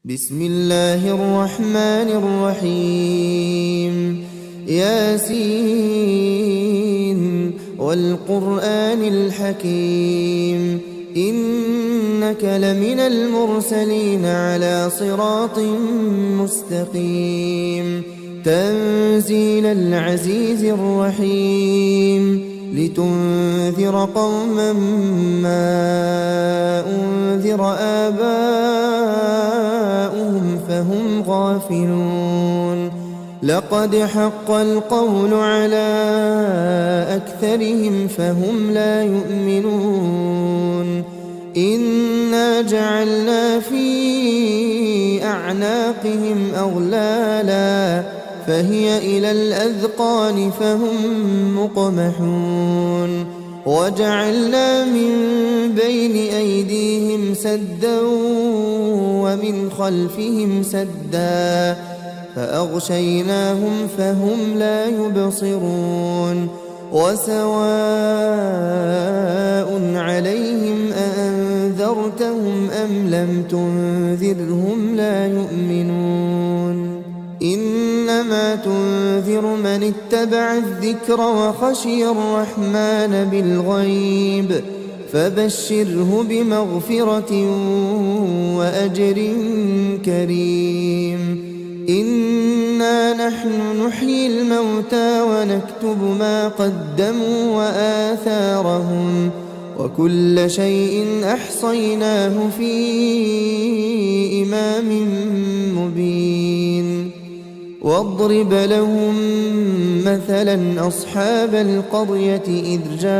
بسم الله الرحمن الرحيم ياسين والقرآن الحكيم إنك لمن المرسلين على صراط مستقيم تنزيل العزيز الرحيم لتنذر قوما ما أنذر آباؤهم فهم غافلون لقد حق القول على أكثرهم فهم لا يؤمنون إنا جعلنا في أعناقهم أغلالا فهي إلى الأذقان فهم مقمحون وجعلنا من بين أيديهم سدا ومن خلفهم سدا فأغشيناهم فهم لا يبصرون وسواء عليهم أأنذرتهم أم لم تنذرهم لا يؤمنون إنما تنذر من اتبع الذكر وخشي الرحمن بالغيب فبشره بمغفرة وأجر كريم إنا نحن نحيي الموتى ونكتب ما قدموا وآثارهم وكل شيء أحصيناه في إمام مبين واضرب لهم مثلا أصحاب القرية إذ جاءها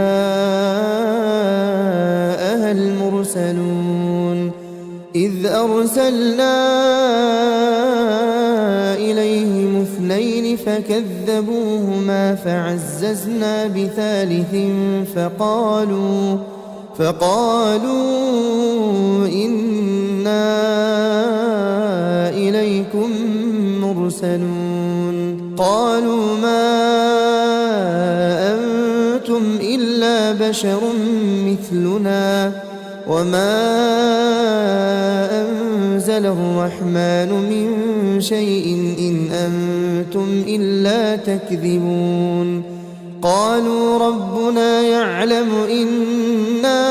المرسلون إذ أرسلنا إليهم اثنين فكذبوهما فعززنا بثالث فقالوا إنا إليكم مرسلون قالوا ما أنتم إلا بشر مثلنا وما أنزل الرحمن من شيء إن أنتم إلا تكذبون قالوا ربنا يعلم إنا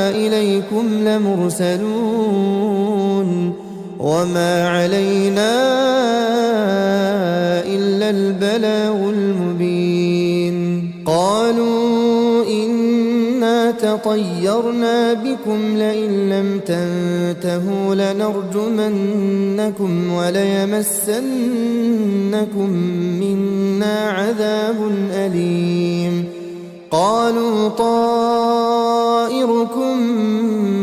إليكم لمرسلون وما علينا إلا البلاغ المبين قالوا إنا تطيرنا بكم لئن لم تنتهوا لنرجمنكم وليمسنكم منا عذاب أليم قالوا طائركم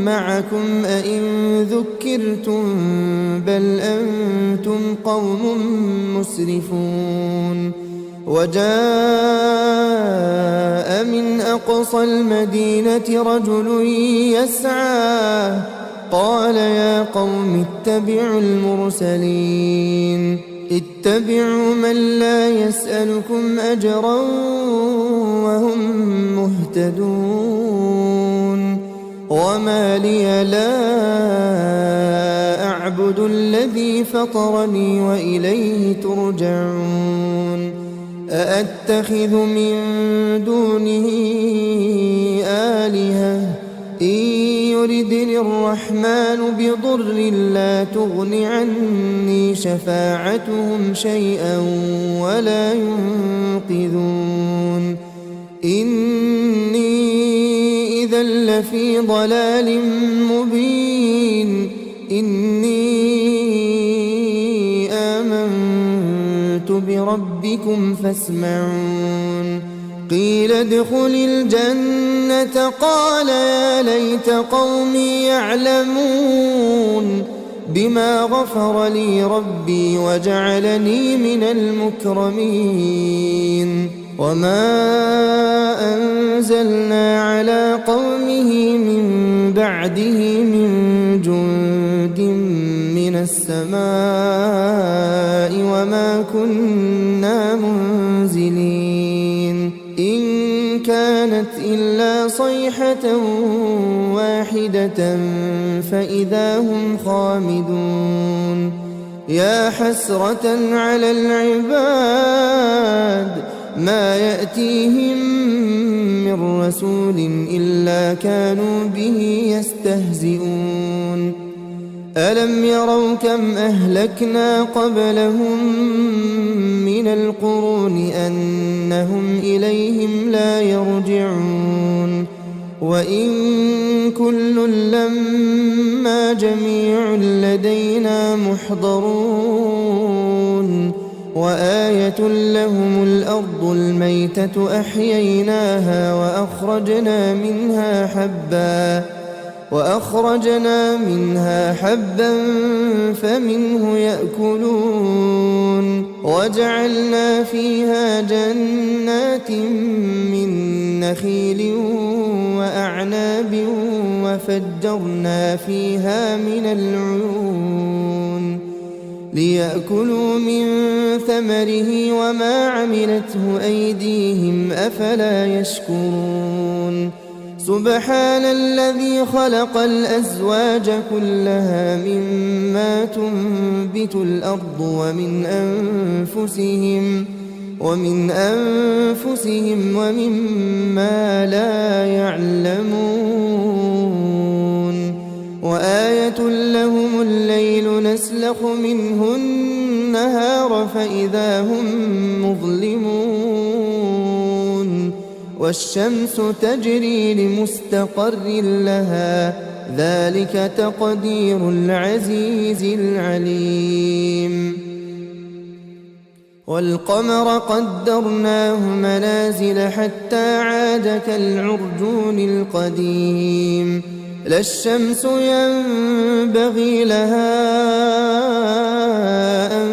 معكم أئن ذكرتم بل أنتم قوم مسرفون وجاء من أقصى المدينة رجل يسعى قال يا قوم اتبعوا المرسلين اتبعوا من لا يسألكم أجرا وهم مهتدون وما لي لا أعبد الذي فطرني وإليه ترجعون أأتخذ من دونه آلهة إن يردني الرحمن بضر لا تغن عني شفاعتهم شيئا ولا ينقذون إني إذا لفي ضلال مبين إني آمنت بربكم فاسمعون قيل ادخل الجنة قال يا ليت قومي يعلمون بما غفر لي ربي وجعلني من المكرمين وما أنزلنا على قومه من بعده من جند من السماء وما كنا منزلين إن كانت إلا صيحة واحدة فإذا هم خامدون يا حسرة على العباد ما يأتيهم من رسول إلا كانوا به يستهزئون ألم يروا كم أهلكنا قبلهم من القرون أنهم إليهم لا يرجعون وإن كل لما جميع لدينا محضرون وآية لهم الأرض الميتة أحييناها وأخرجنا منها حبا فمنه يأكلون وجعلنا فيها جنات من نخيل وأعناب وفجرنا فيها من العيون ليأكلوا من ثمره وما عملته أيديهم أفلا يشكرون سبحان الذي خلق الأزواج كلها مما تنبت الأرض ومن أنفسهم ومما لا يعلمون وآية لهم الليل نسلخ منه النهار فإذا هم مظلمون والشمس تجري لمستقر لها ذلك تقدير العزيز العليم والقمر قدرناه منازل حتى عاد كالعرجون القديم لا الشمس ينبغي لها أن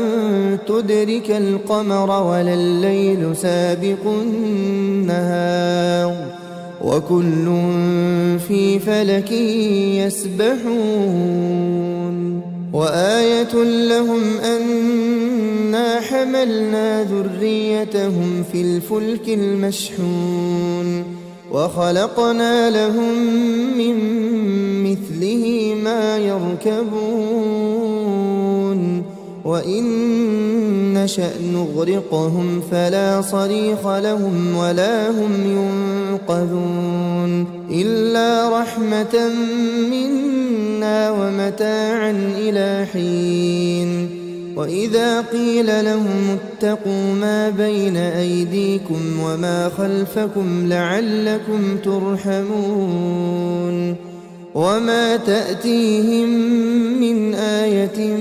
تدرك القمر ولا الليل سابق النهار وكل في فلك يسبحون وآية لهم أنا حملنا ذريتهم في الفلك المشحون وخلقنا لهم من مثله ما يركبون وإن نشأ نغرقهم فلا صريخ لهم ولا هم ينقذون إلا رحمة منا ومتاعا إلى حين وإذا قيل لهم اتقوا ما بين أيديكم وما خلفكم لعلكم ترحمون وما تأتيهم من آية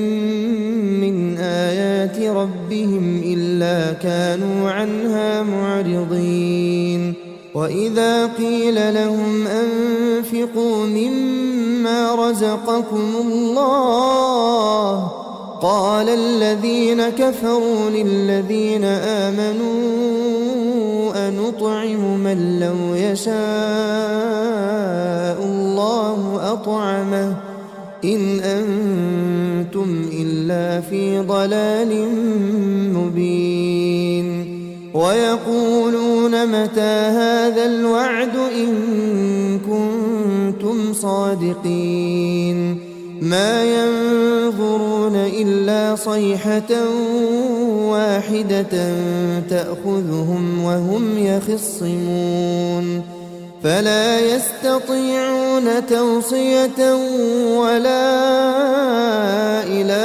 من آيات ربهم إلا كانوا عنها معرضين وإذا قيل لهم أنفقوا مما رزقكم الله قال الذين كفروا للذين آمنوا أنطعم من لو يشاء الله أطعمه إن أنتم إلا في ضلال مبين ويقولون متى هذا الوعد إن كنتم صادقين ما ينظرون إلا صيحة واحدة تأخذهم وهم يخصمون فلا يستطيعون توصية ولا إلى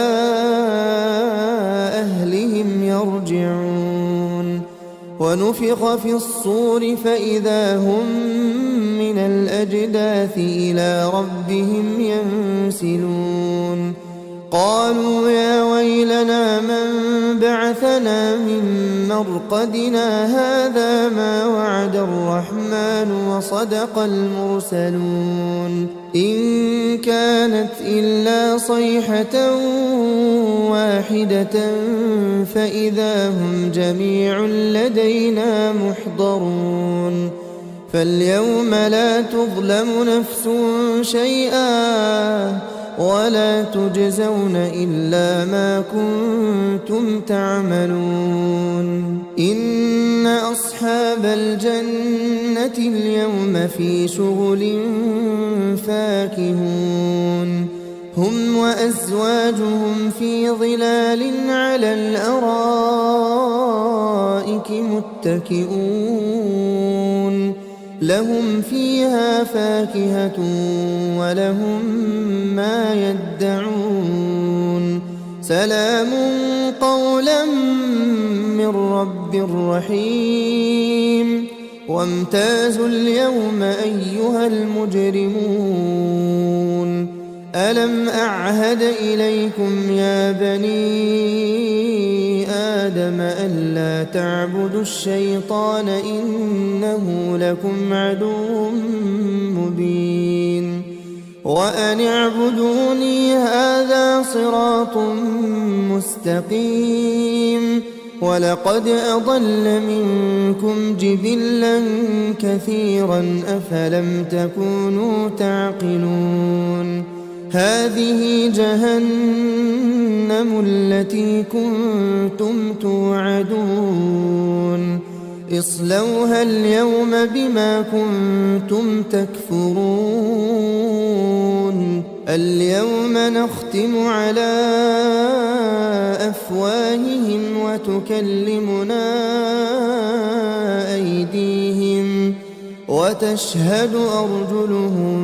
أهلهم يرجعون ونفخ في الصور فإذا هم من الأجداث إلى ربهم ينسلون قالوا يا ويلنا من بعثنا من مرقدنا هذا ما وعد الرحمن وصدق المرسلون إن كانت إلا صيحة واحدة فإذا هم جميع لدينا محضرون فاليوم لا تظلم نفس شيئا ولا تجزون إلا ما كنتم تعملون إن أصحاب الجنة اليوم في شغل فاكهون هم وأزواجهم في ظلال على الأرائك متكئون لهم فيها فاكهة ولهم ما يدعون سلام قولا من رب رحيم وامتازوا اليوم أيها المجرمون ألم أعهد إليكم يا بني آدم ألا تعبدوا الشيطان إنه لكم عدو مبين وأن اعبدوني هذا صراط مستقيم ولقد أضل منكم جبلا كثيرا أفلم تكونوا تعقلون هذه جهنم التي كنتم توعدون اصلوها اليوم بما كنتم تكفرون اليوم نختم على أفواههم وتكلمنا أيديهم وتشهد أرجلهم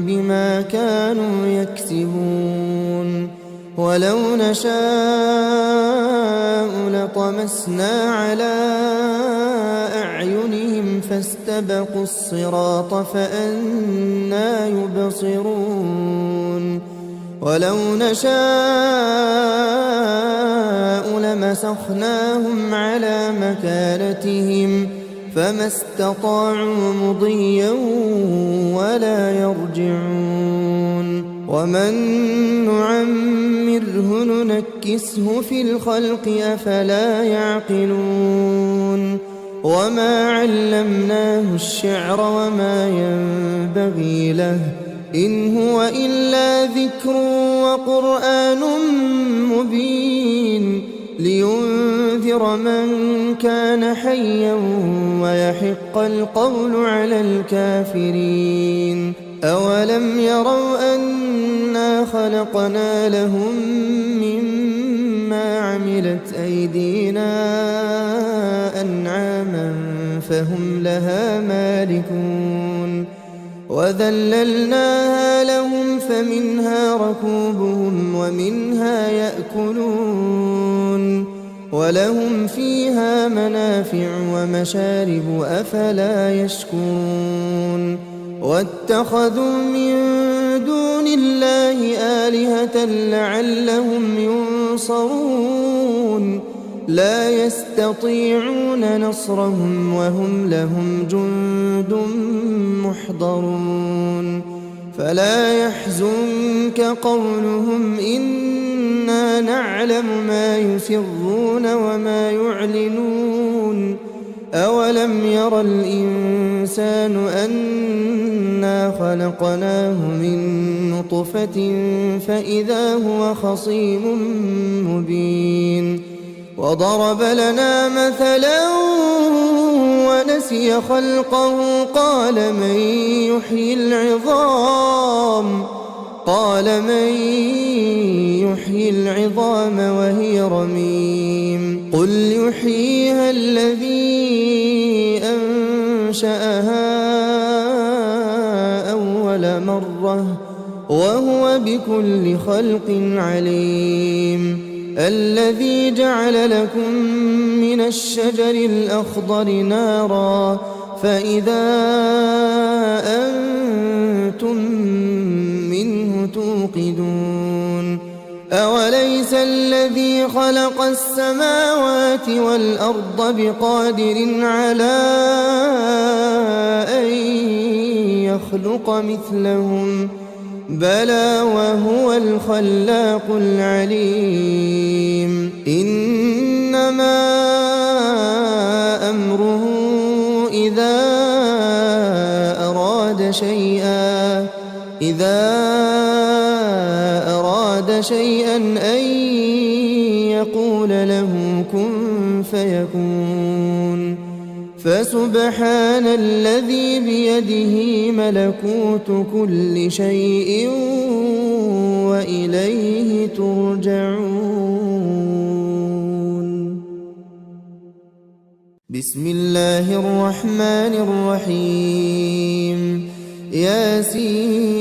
بما كانوا يكسبون ولو نشاء لطمسنا على أعينهم فاستبقوا الصراط فأنى يبصرون ولو نشاء لمسخناهم على مكانتهم فما استطاعوا مضيا ولا يرجعون ومن نعمره ننكسه في الخلق أفلا يعقلون وما علمناه الشعر وما ينبغي له إن هو إلا ذكر وقرآن مبين لينذر من كان حيا ويحق القول على الكافرين أولم يروا أنا خلقنا لهم مما عملت أيدينا أنعاما فهم لها مالكون وذللناها لهم فمنها ركوبهم ومنها يأكلون ولهم فيها منافع ومشارب أفلا يشكرون واتخذوا من دون الله آلهة لعلهم ينصرون لا يستطيعون نصرهم وهم لهم جند محضرون فلا يحزنك قولهم إنا نعلم ما يسرون وما يعلنون أولم ير الإنسان أنا خلقناه من نطفة فإذا هو خصيم مبين وضرب لنا مثلا ونسي خلقه قال من يحيي العظام وهي رميم قل يحييها الذي أنشأها أول مرة وهو بكل خلق عليم الذي جعل لكم من الشجر الأخضر نارا فإذا أنتم منه توقدون أوليس الذي خلق السماوات والأرض بقادر على أن يخلق مثلهم بلى وهو الخلاق العليم إنما أمره إذا أراد أراد شيئا أن يقول له كن فيكون. فسبحان الذي بيده ملكوت كل شيء وإليه ترجعون. بسم الله الرحمن الرحيم. ياسين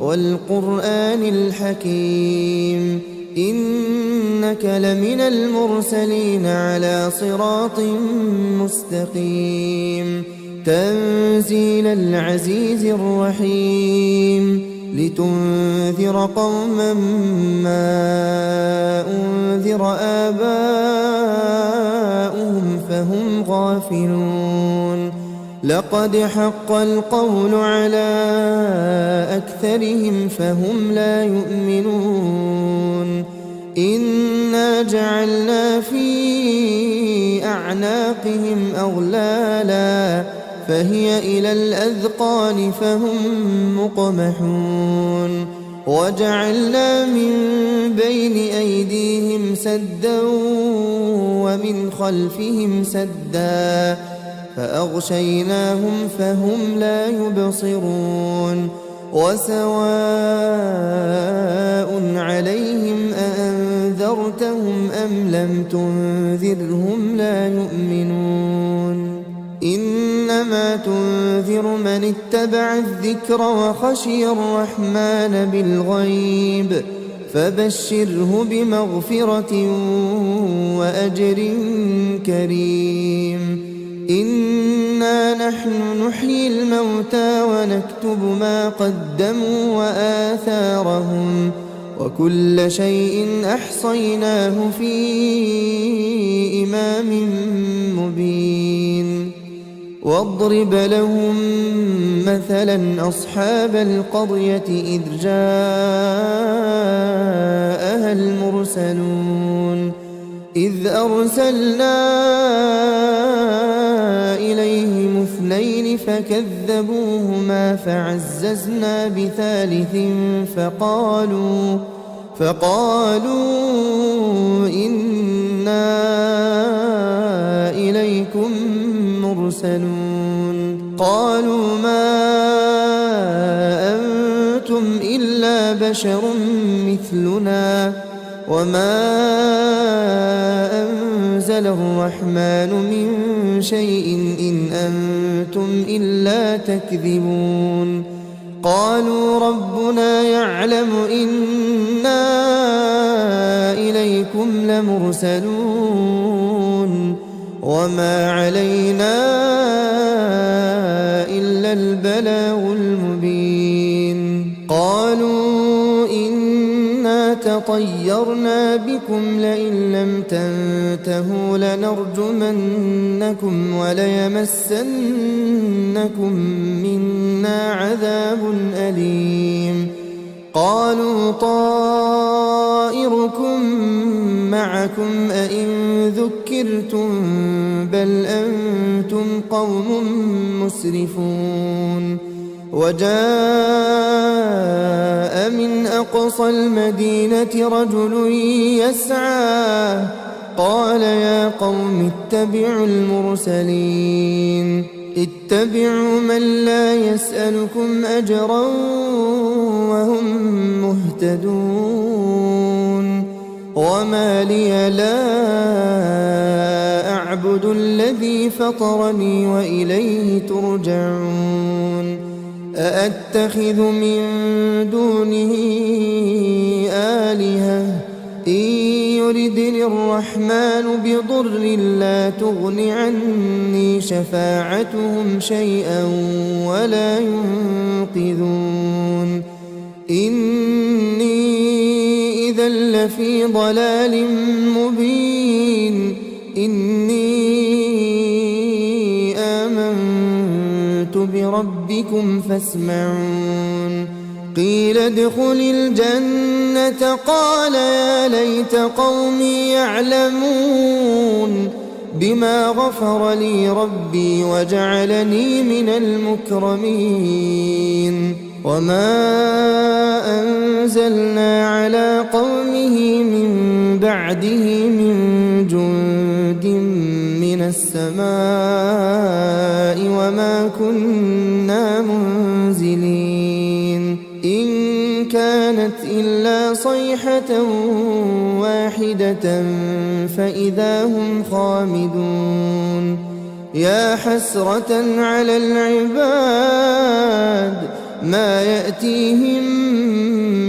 والقرآن الحكيم إنك لمن المرسلين على صراط مستقيم. تنزيل العزيز الرحيم لتنذر قوما ما أنذر آباؤهم فهم غافلون. لقد حق القول على أكثرهم فهم لا يؤمنون. إنا جعلنا في أعناقهم أغلالا فهي إلى الأذقان فهم مقمحون. وجعلنا من بين أيديهم سدا ومن خلفهم سدا فأغشيناهم فهم لا يبصرون. وسواء عليهم أأنذرتهم أم لم تنذرهم لا يؤمنون. إنما تنذر من اتبع الذكر وخشي الرحمن بالغيب فبشره بمغفرة وأجر كريم. إنا نحن نحيي الموتى ونكتب ما قدموا وآثارهم وكل شيء أحصيناه في إمام مبين. واضرب لهم مثلا أصحاب القرية إذ جاءها المرسلون إذ أرسلنا إليهم اثنين فكذبوهما فعززنا بثالث فقالوا إنا إليكم مرسلون. قالوا ما أنتم إلا بشر مثلنا وما أنزل الرحمن من شيء إن أنتم إلا تكذبون. قالوا ربنا يعلم إنا إليكم لمرسلون وما علينا إلا البلاغ المبين. قالوا إنا تطيرنا بكم لئن لم تنتهوا لنرجمنكم وليمسنكم منا عذاب أليم. قالوا طائركم معكم أئن ذكرتم بل أنتم قوم مسرفون. وجاء من أقصى المدينة رجل يسعى قال يا قوم اتبعوا المرسلين اتبعوا من لا يسألكم أجرا وهم مهتدون. وما لي لا أعبد الذي فطرني وإليه ترجعون. أأتخذ من دونه آلهة إن يردني الرحمن بضر لا تغن عني شفاعتهم شيئا ولا ينقذون. إني إذا لفي ضلال مبين. إني آمنت بربكم فاسمعون. قيل ادخل الجنة قال يا ليت قومي يعلمون بما غفر لي ربي وجعلني من المكرمين. وما أنزلنا على قومه من بعده من جند من السماء وما كنا منزلين إن كانت إلا صيحة واحدة فإذا هم خامدون يا حسرة على العباد ما يأتيهم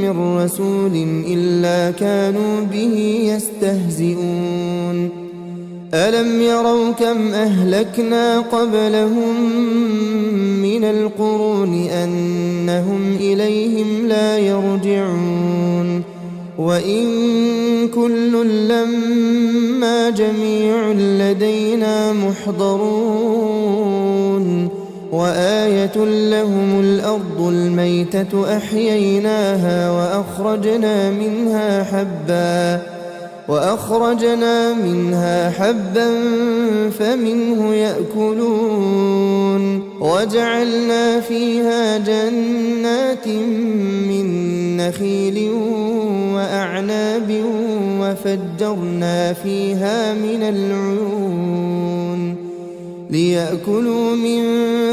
من رسول إلا كانوا به يستهزئون ألم يروا كم أهلكنا قبلهم من القرون أنهم إليهم لا يرجعون وإن كل لما جميع لدينا محضرون وآية لهم الأرض الميتة أحييناها وأخرجنا منها حبا فمنه يأكلون وجعلنا فيها جنات من نخيل وأعناب وفجرنا فيها من العيون ليأكلوا من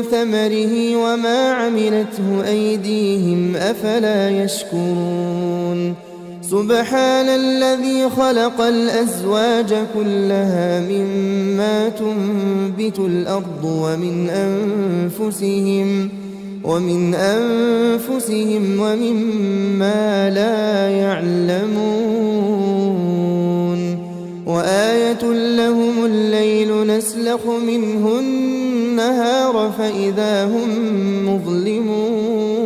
ثمره وما عملته أيديهم أفلا يشكرون سبحان الذي خلق الأزواج كلها مما تنبت الأرض ومن أنفسهم ومما لا يعلمون وآية لهم الليل نسلخ منه النهار فإذا هم مظلمون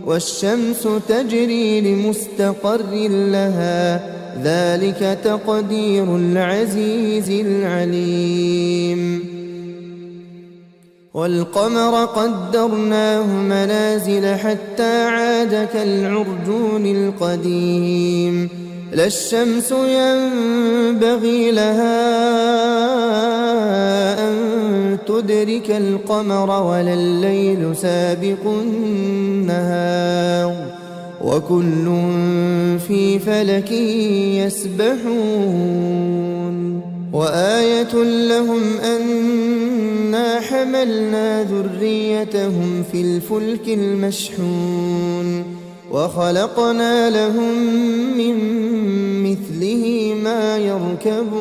والشمس تجري لمستقر لها ذلك تقدير العزيز العليم والقمر قدرناه منازل حتى عاد كالعرجون القديم لا الشمس ينبغي لها أن تدرك القمر ولا الليل سابق النهار وكل في فلك يسبحون وآية لهم أنا حملنا ذريتهم في الفلك المشحون وخلقنا لهم من مثله ما يركبون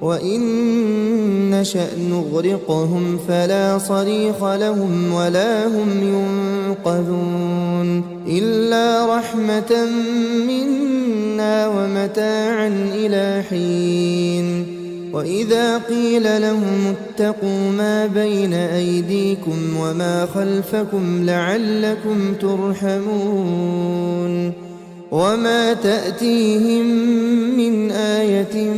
وإن نشأ نغرقهم فلا صريخ لهم ولا هم ينقذون إلا رحمة منا ومتاعا إلى حين وإذا قيل لهم اتقوا ما بين أيديكم وما خلفكم لعلكم ترحمون وما تأتيهم من آية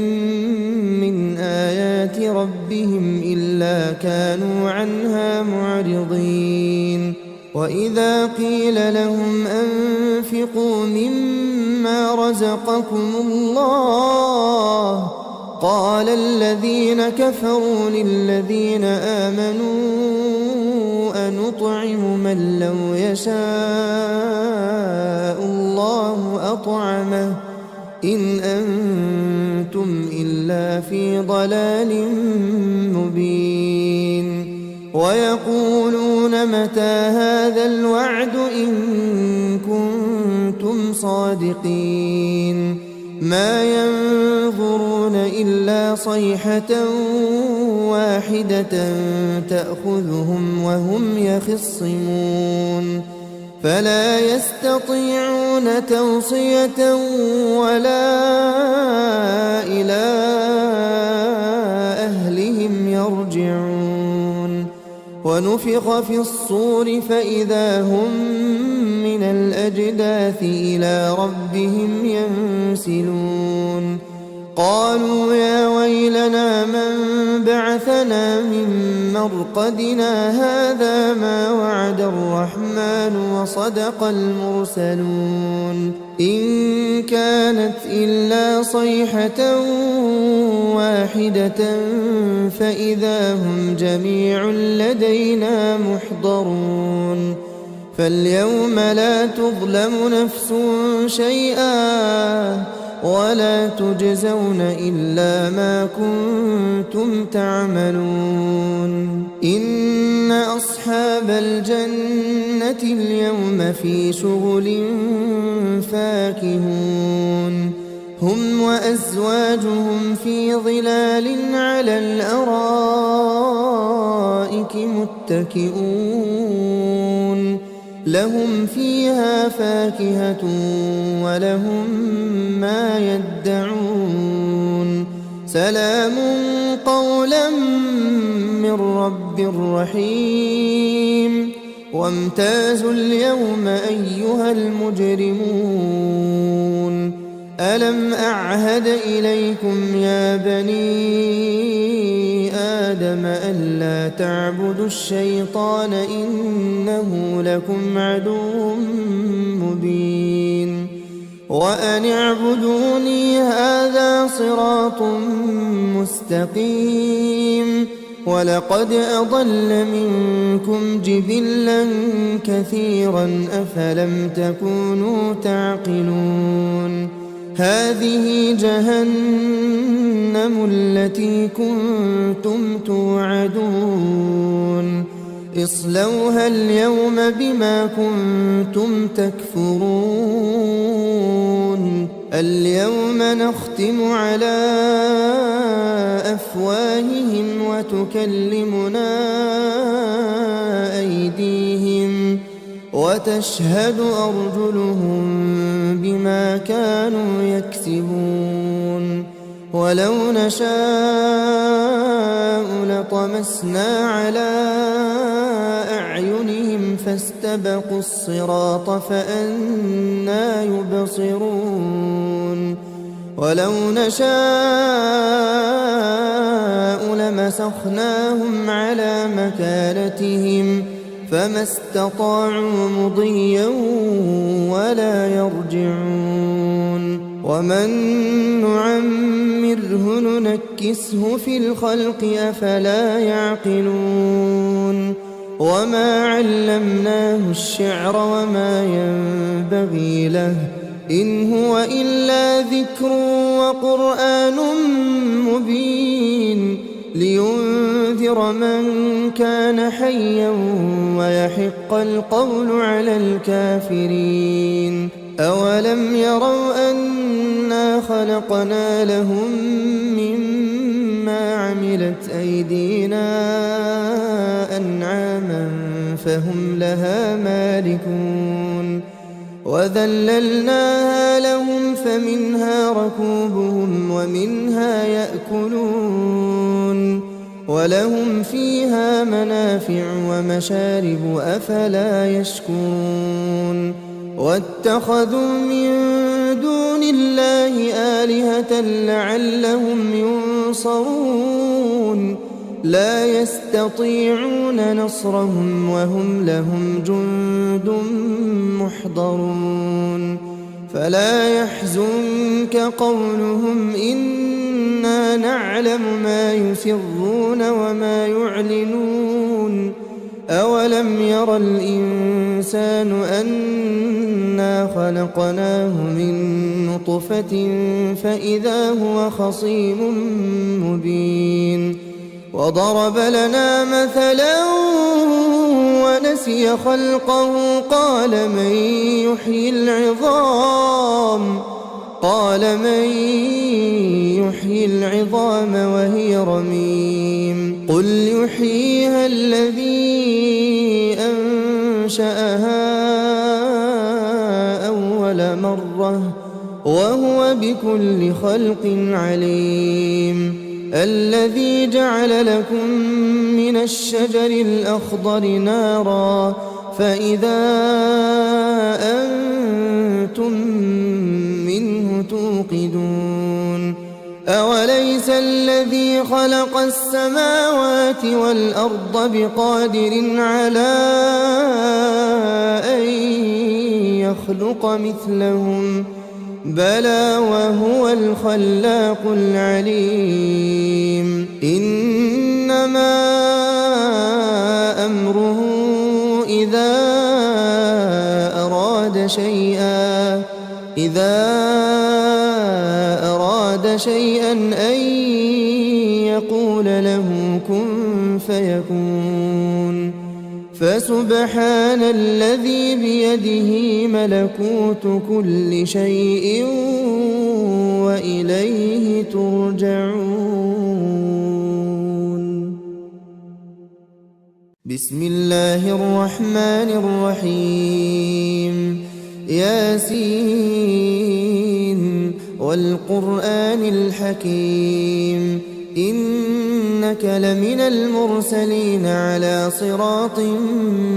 من آيات ربهم إلا كانوا عنها معرضين وإذا قيل لهم أنفقوا مما رزقكم الله قال الذين كفروا للذين آمنوا أنطعم من لو يشاء الله أطعمه إن أنتم إلا في ضلال مبين ويقولون متى هذا الوعد إن كنتم صادقين ما ينظرون إلا صيحة واحدة تأخذهم وهم يخصمون فلا يستطيعون توصية ولا إلى أهلهم يرجعون ونفخ في الصور فإذا هم من الأجداث إلى ربهم ينسلون قالوا يا ويلنا من بعثنا من مرقدنا هذا ما وعد الرحمن وصدق المرسلون إن كانت إلا صيحة واحدة فإذا هم جميع لدينا محضرون فاليوم لا تظلم نفس شيئا ولا تجزون إلا ما كنتم تعملون إن أصحاب الجنة اليوم في شغل فاكهون هم وأزواجهم في ظلال على الأرائك متكئون لهم فيها فاكهة ولهم ما يدعون سلام قولا من رب رحيم وامتازوا اليوم أيها المجرمون ألم أعهد إليكم يا بني آدم ألا تعبدوا الشيطان إنه لكم عدو مبين وأن اعبدوني هذا صراط مستقيم ولقد أضل منكم جبلا كثيرا أفلم تكونوا تعقلون هذه جهنم التي كنتم توعدون اصلوها اليوم بما كنتم تكفرون اليوم نختم على أفواههم وتكلمنا أيديهم وتشهد أرجلهم بما كانوا يكسبون ولو نشاء لطمسنا على أعينهم فاستبقوا الصراط فأنى يبصرون ولو نشاء لمسخناهم على مكانتهم فما استطاعوا مضيا ولا يرجعون ومن نعمره ننكسه في الخلق أفلا يعقلون وما علمناه الشعر وما ينبغي له إن هو إلا ذكر وقرآن مبين لينذر من كان حيا ويحق القول على الكافرين أولم يروا أنا خلقنا لهم مما عملت أيدينا أنعاما فهم لها مالكون وذللناها لهم فمنها ركوبهم ومنها يأكلون ولهم فيها منافع ومشارب أفلا يشكرون واتخذوا من دون الله آلهة لعلهم ينصرون لا يستطيعون نصرهم وهم لهم جند محضرون فلا يحزنك قولهم إنا نعلم ما يسرون وما يعلنون أولم ير الإنسان أنا خلقناه من نطفة فإذا هو خصيم مبين وضرب لنا مثلا ونسي خلقه قال من يحيي العظام وهي رميم قل يحييها الذي أنشأها أول مرة وهو بكل خلق عليم الذي جعل لكم من الشجر الأخضر نارا فإذا أنتم منه توقدون خلق السماوات والأرض بقادر على أن يخلق مثلهم بلى وهو الخلاق العليم إنما أمره إذا أراد شيئا أن يقول له كن فيكون فسبحان الذي بيده ملكوت كل شيء وإليه ترجعون. بسم الله الرحمن الرحيم ياسين والقرآن الحكيم إنك لمن المرسلين على صراط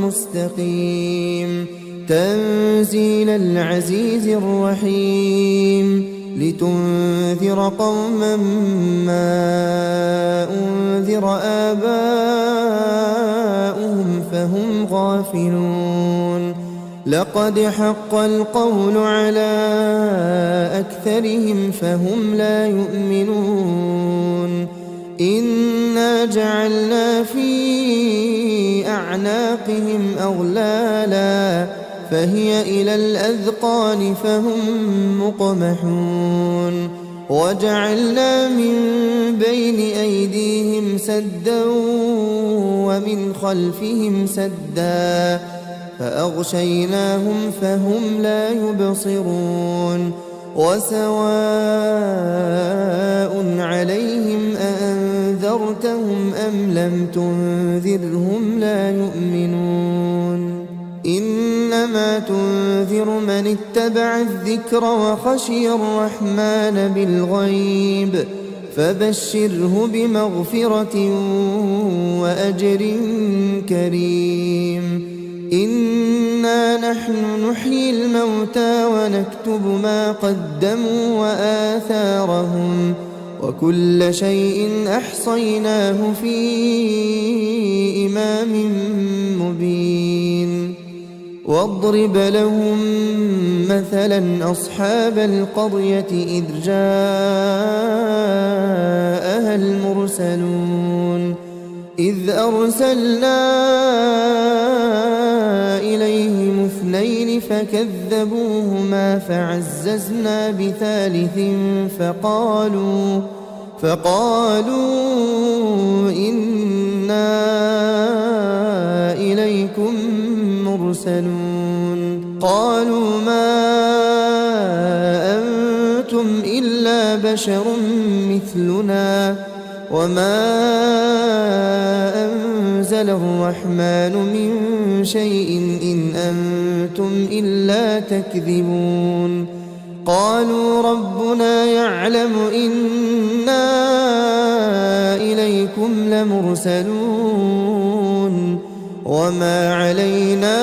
مستقيم تنزيل العزيز الرحيم لتنذر قوما ما أنذر آباؤهم فهم غافلون لقد حق القول على أكثرهم فهم لا يؤمنون إنا جعلنا في أعناقهم أغلالا فهي إلى الأذقان فهم مقمحون وجعلنا من بين أيديهم سدا ومن خلفهم سدا فأغشيناهم فهم لا يبصرون وسواء عليهم أأنذرتهم أم لم تنذرهم لا يؤمنون إنما تنذر من اتبع الذكر وخشي الرحمن بالغيب فبشره بمغفرة وأجر كريم إنا نحن نحيي الموتى ونكتب ما قدموا وآثارهم وكل شيء أحصيناه في إمام مبين واضرب لهم مثلا أصحاب القرية إذ جاءها المرسلون إذ أرسلنا إليهم اثنين فكذبوهما فعززنا بثالث فقالوا إنا إليكم مرسلون قالوا ما أنتم إلا بشر مثلنا وما أنزل الرحمن من شيء إن أنتم إلا تكذبون قالوا ربنا يعلم إنا إليكم لمرسلون وما علينا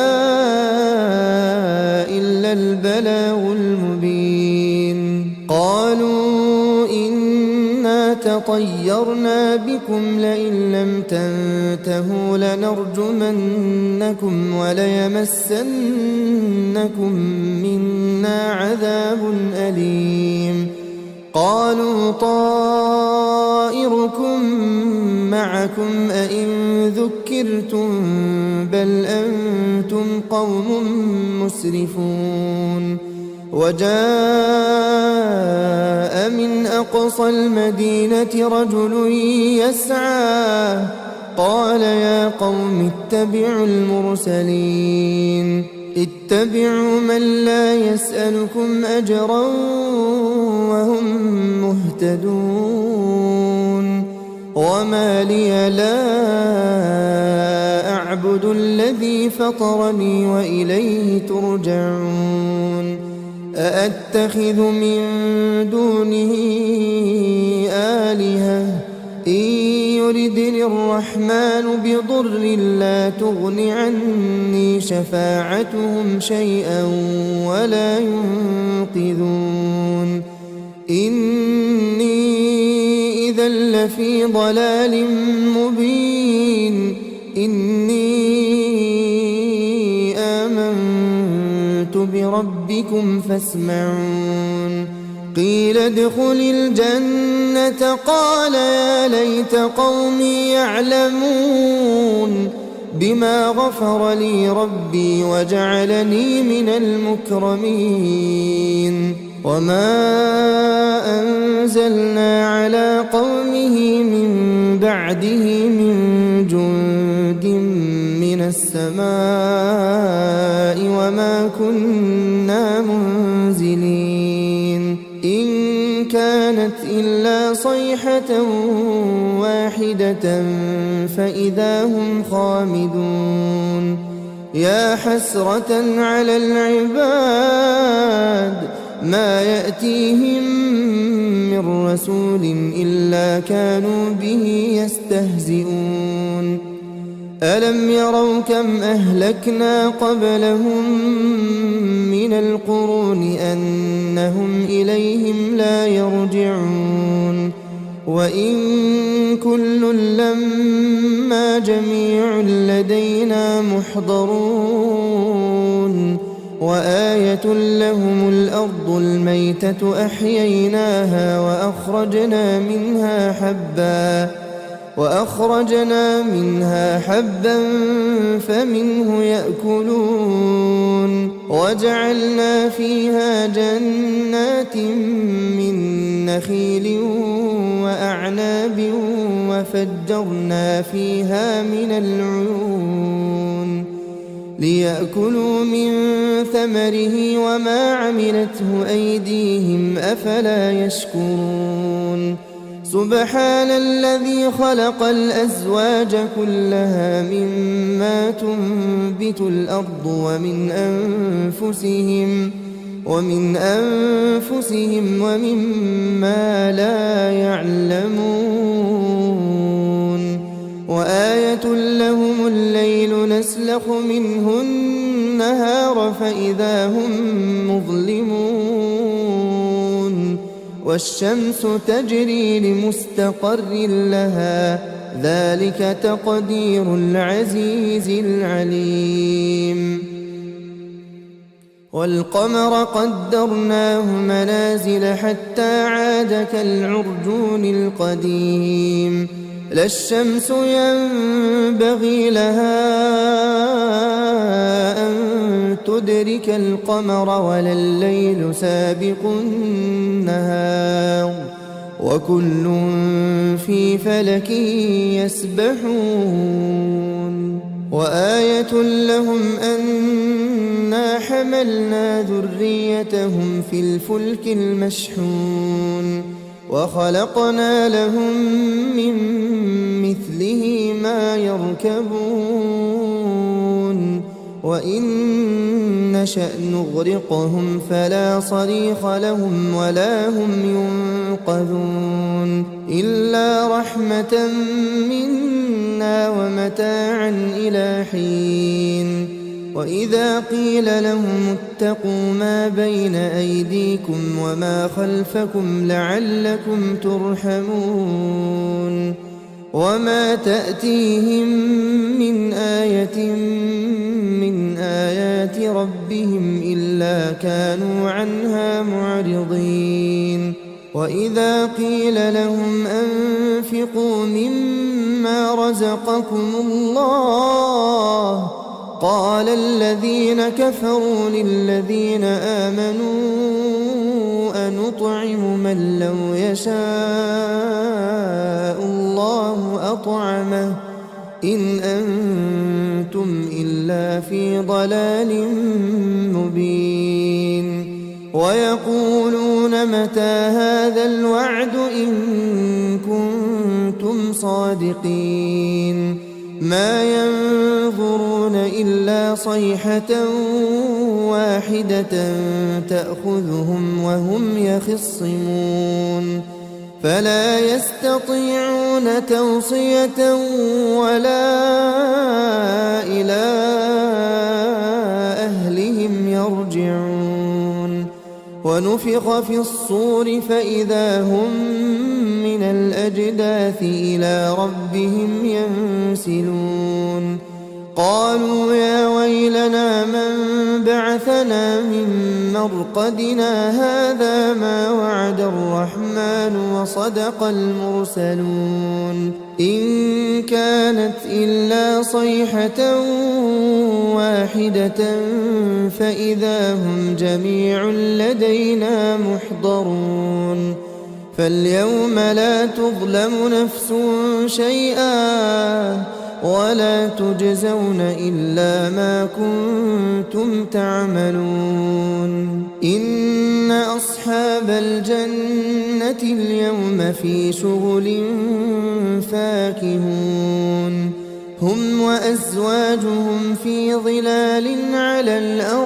إلا البلاغ المبين قالوا إنا تطيرنا بكم لئن لم تنتهوا لنرجمنكم وليمسنكم منا عذاب أليم قالوا طائركم معكم أئن ذكرتم بل أنتم قوم مسرفون وجاء من أقصى المدينة رجل يسعى قال يا قوم اتبعوا المرسلين اتبعوا من لا يسألكم أجرا وهم مهتدون وما لي لا أعبد الذي فطرني وإليه ترجعون أأتخذ من دونه آلهة إن يردني الرحمن بضر لا تغن عني شفاعتهم شيئا ولا ينقذون إني إذا لفي ضلال مبين إني آمنت بربكم فاسمعون قيل ادخل الجنة قال يا ليت قومي يعلمون بما غفر لي ربي وجعلني من المكرمين وما أنزلنا على قومه من بعده من جند من السماء وما كنا منزلين إن كانت إلا صيحة واحدة فإذا هم خامدون يا حسرة على العباد ما يأتيهم من رسول إلا كانوا به يستهزئون ألم يروا كم أهلكنا قبلهم من القرون أنهم إليهم لا يرجعون وإن كل لما جميع لدينا محضرون وآية لهم الأرض الميتة أحييناها وأخرجنا منها حبا فمنه يأكلون وجعلنا فيها جنات من نخيل وأعناب وفجرنا فيها من العيون ليأكلوا من ثمره وما عملته أيديهم أفلا يشكرون سبحان الذي خلق الأزواج كلها مما تنبت الأرض ومن أنفسهم ومما لا يعلمون وآية لهم الليل نسلخ منه النهار فإذا هم مظلمون والشمس تجري لمستقر لها ذلك تقدير العزيز العليم والقمر قدرناه منازل حتى عاد كالعرجون القديم لا الشمس ينبغي لها أن تدرك القمر ولا الليل سابق النهار وكل في فلك يسبحون وآية لهم أنا حملنا ذريتهم في الفلك المشحون وخلقنا لهم من مثله ما يركبون وإن نشأ نغرقهم فلا صريخ لهم ولا هم ينقذون إلا رحمة منا ومتاعا إلى حين وإذا قيل لهم اتقوا ما بين أيديكم وما خلفكم لعلكم ترحمون وما تأتيهم من آية من آيات ربهم إلا كانوا عنها معرضين وإذا قيل لهم أنفقوا مما رزقكم الله قال الذين كفروا للذين آمنوا أنطعم من لو يشاء الله أطعمه إن أنتم إلا في ضلال مبين ويقولون متى هذا الوعد إن كنتم صادقين ما ينظرون إلا صيحة واحدة تأخذهم وهم يخصمون فلا يستطيعون توصية ولا إلى أهلهم يرجعون ونفخ في الصور فإذا هم من الأجداث إلى ربهم ينسلون قالوا يا ويلنا من بعثنا من مرقدنا هذا ما وعد الرحمن وصدق المرسلون إن كانت إلا صيحة واحدة فإذا هم جميع لدينا محضرون فاليوم لا تظلم نفس شيئا ولا تجزون إلا ما كنتم تعملون إن أصحاب الجنة اليوم في شغل فاكهون هم وأزواجهم في ظلال على الأرائك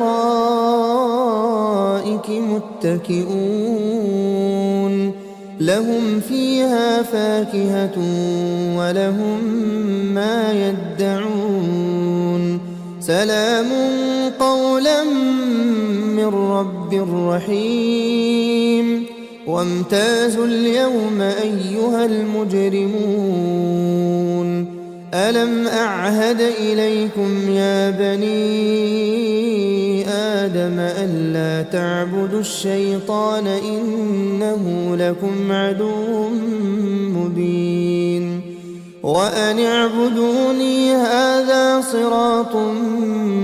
متكئون لهم فيها فاكهة ولهم ما يدعون سلام قولا من رب رحيم وامتازوا اليوم أيها المجرمون ألم أعهد إليكم يا بني آدم ألا تعبدوا الشيطان إنه لكم عدو مبين وأن اعبدوني هذا صراط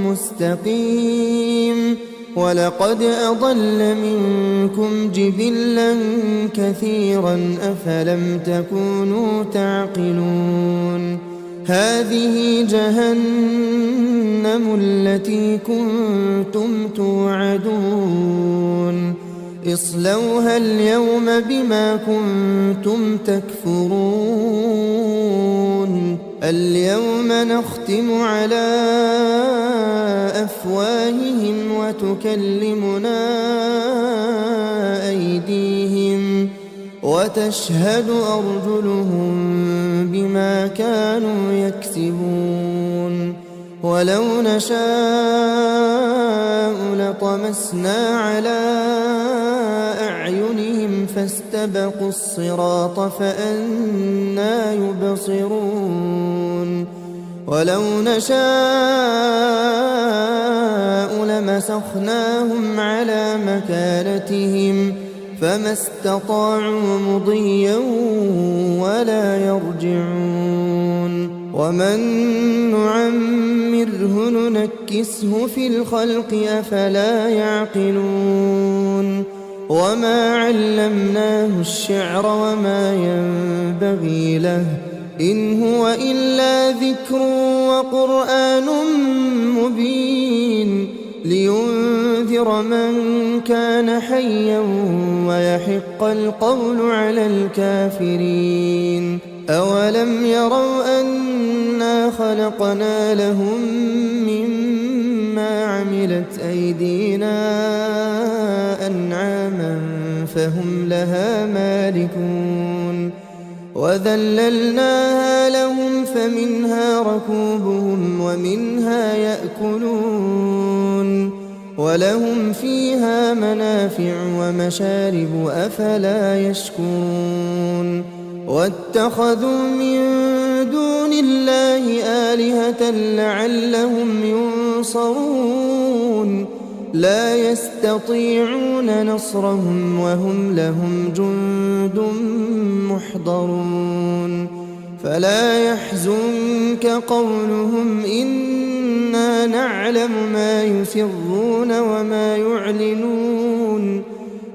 مستقيم ولقد أضل منكم جبلا كثيرا أفلم تكونوا تعقلون هذه جهنم التي كنتم توعدون اصلوها اليوم بما كنتم تكفرون اليوم نختم على أفواههم وتكلمنا أيديهم وتشهد أرجلهم بما كانوا يكسبون ولو نشاء لطمسنا على أعينهم فاستبقوا الصراط فأنى يبصرون ولو نشاء لمسخناهم على مكانتهم فما استطاعوا مضيا ولا يرجعون ومن نعمره ننكسه في الخلق أفلا يعقلون وما علمناه الشعر وما ينبغي له إن هو إلا ذكر وقرآن مبين لينذر من كان حيا ويحق القول على الكافرين أولم يروا أنا خلقنا لهم مما عملت أيدينا أنعاما فهم لها مالكون وذللناها لهم فمنها ركوبهم ومنها يأكلون ولهم فيها منافع ومشارب أفلا يشكرون واتخذوا من دون الله آلهة لعلهم ينصرون لا يستطيعون نصرهم وهم لهم جند محضرون فلا يحزنك قولهم إنا نعلم ما يسرون وما يعلنون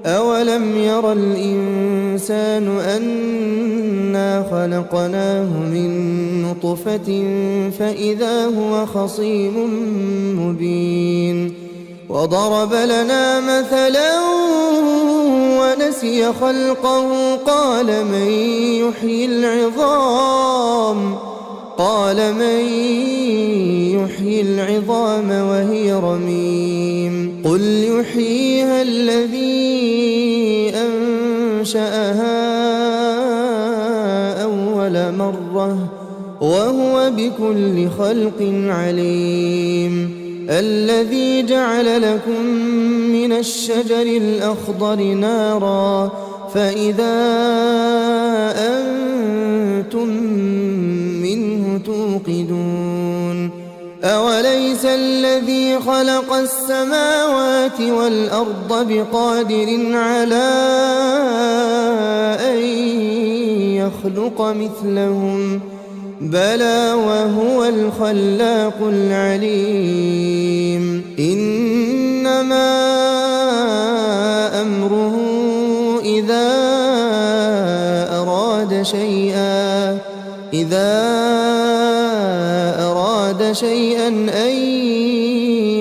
أولم ير الإنسان أنا خلقناه من نطفة فإذا هو خصيم مبين وضرب لنا مثلا ونسي خلقه قال من يحيي العظام وهي رميم قل يحييها الذي أنشأها أول مرة وهو بكل خلق عليم الذي جعل لكم من من الشجر الأخضر نارا فإذا أنتم منه توقدون أوليس الذي خلق السماوات والأرض بقادر على أن يخلق مثلهم بلى وهو الخلاق العليم إنما أمره إذا أراد شيئا أن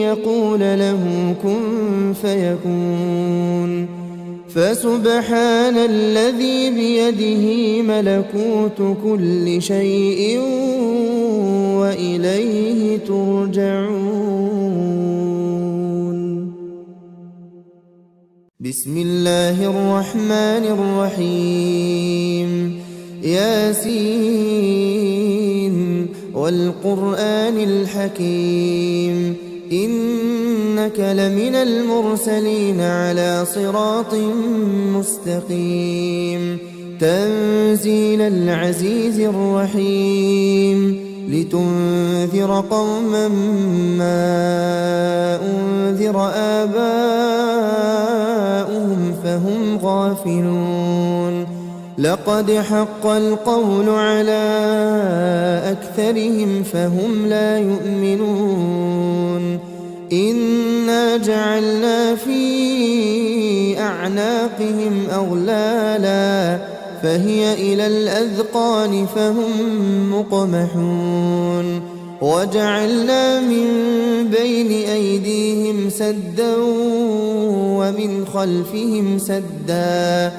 يقول له كن فيكون فسبحان الذي بيده ملكوت كل شيء وإليه ترجعون. بسم الله الرحمن الرحيم ياسين والقرآن الحكيم إنك لمن المرسلين على صراط مستقيم تنزيل العزيز الرحيم لتنذر قوما ما أنذر آباؤهم فهم غافلون لقد حق القول على أكثرهم فهم لا يؤمنون إنا جعلنا في أعناقهم أغلالا فهي إلى الأذقان فهم مقمحون وجعلنا من بين أيديهم سدا ومن خلفهم سدا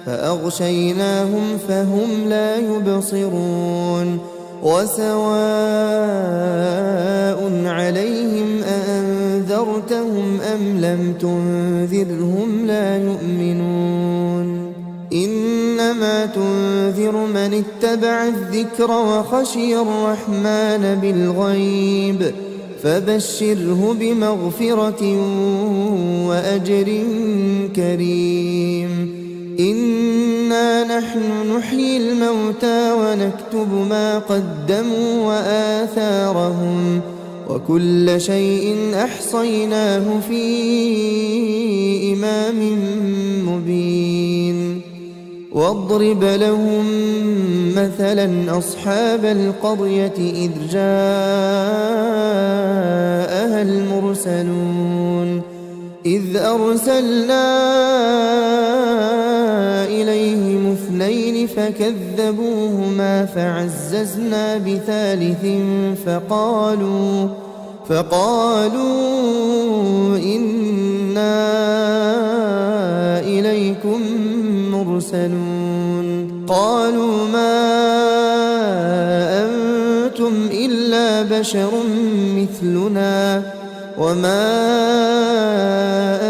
فأغشيناهم فهم لا يبصرون وسواء عليهم أأنذرتهم أم لم تنذرهم لا يؤمنون إنما تنذر من اتبع الذكر وخشي الرحمن بالغيب فبشره بمغفرة وأجر كريم إنا نحن نحيي الموتى ونكتب ما قدموا وآثارهم وكل شيء أحصيناه في إمام مبين واضرب لهم مثلا أصحاب القرية إذ جاءها المرسلون إذ أرسلنا إليهم اثنين فكذبوهما فعززنا بثالث فقالوا إنا إليكم مرسلون قالوا ما أنتم إلا بشر مثلنا وما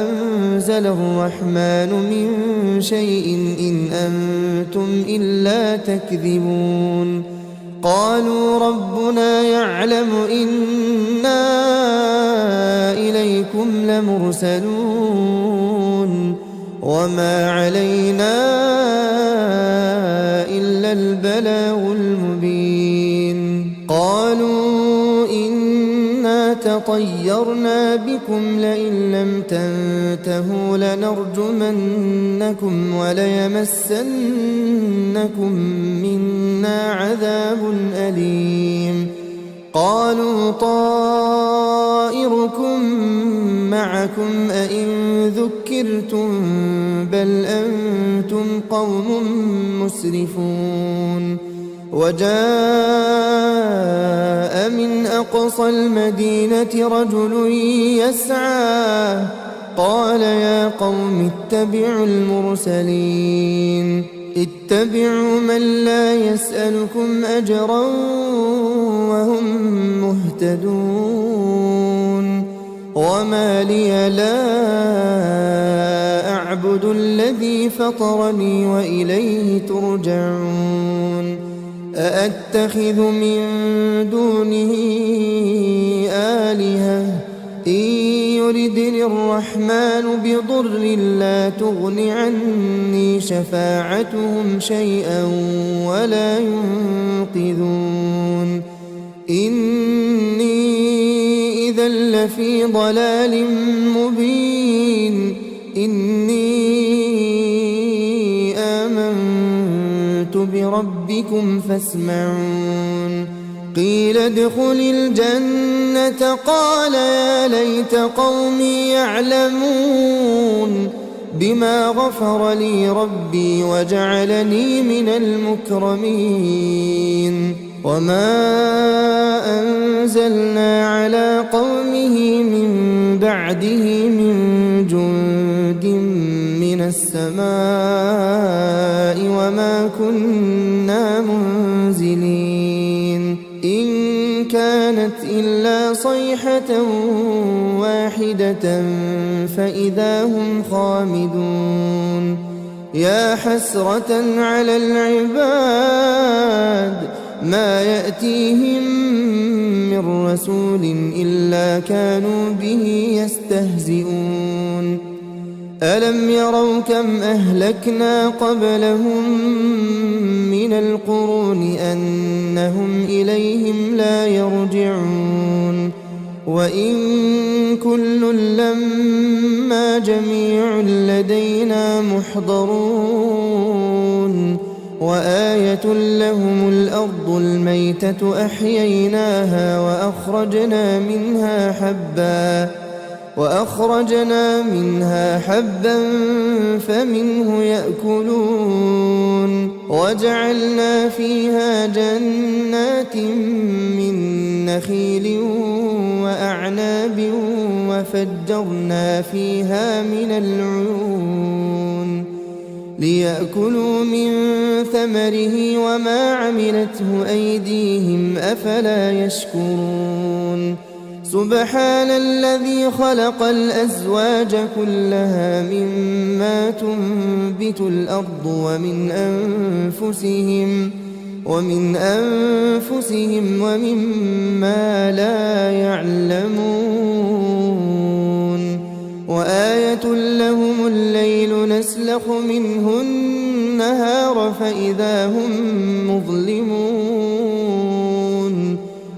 أنزل الرحمن من شيء إن أنتم إلا تكذبون قالوا ربنا يعلم إنا إليكم لمرسلون وما علينا إلا البلاغ المبين قالوا إنا تطيرنا بكم لئن لم تنتهوا لنرجمنكم وليمسنكم منا عذاب أليم قالوا طائركم معكم أئن ذكرتم بل أنتم قوم مسرفون وجاء من أقصى المدينة رجل يسعى قال يا قوم اتبعوا المرسلين اتبعوا من لا يسألكم أجرا وهم مهتدون وما لي لا أعبد الذي فطرني وإليه ترجعون أأتخذ من دونه آلهة إن يردني الرحمن بضر لا تغن عني شفاعتهم شيئا ولا ينقذون إني إذا لفي ضلال مبين إني آمنت بربكم فاسمعون قيل ادخل الجنة قال يا ليت قومي يعلمون بما غفر لي ربي وجعلني من المكرمين وما أنزلنا على قومه من بعده من جند من السماء وما كنا منزلين إن كانت إلا صيحة واحدة فإذا هم خامدون يا حسرة على العباد ما يأتيهم من رسول إلا كانوا به يستهزئون ألم يروا كم أهلكنا قبلهم من القرون أنهم إليهم لا يرجعون وإن كل لما جميع لدينا محضرون وآية لهم الأرض الميتة أحييناها وأخرجنا منها حبا فمنه يأكلون وجعلنا فيها جنات من نخيل وأعناب وفجرنا فيها من العيون ليأكلوا من ثمره وما عملته أيديهم أفلا يشكرون سبحان الذي خلق الأزواج كلها مما تنبت الأرض ومن أنفسهم ومما لا يعلمون وآية لهم الليل نسلخ منه النهار فإذا هم مظلمون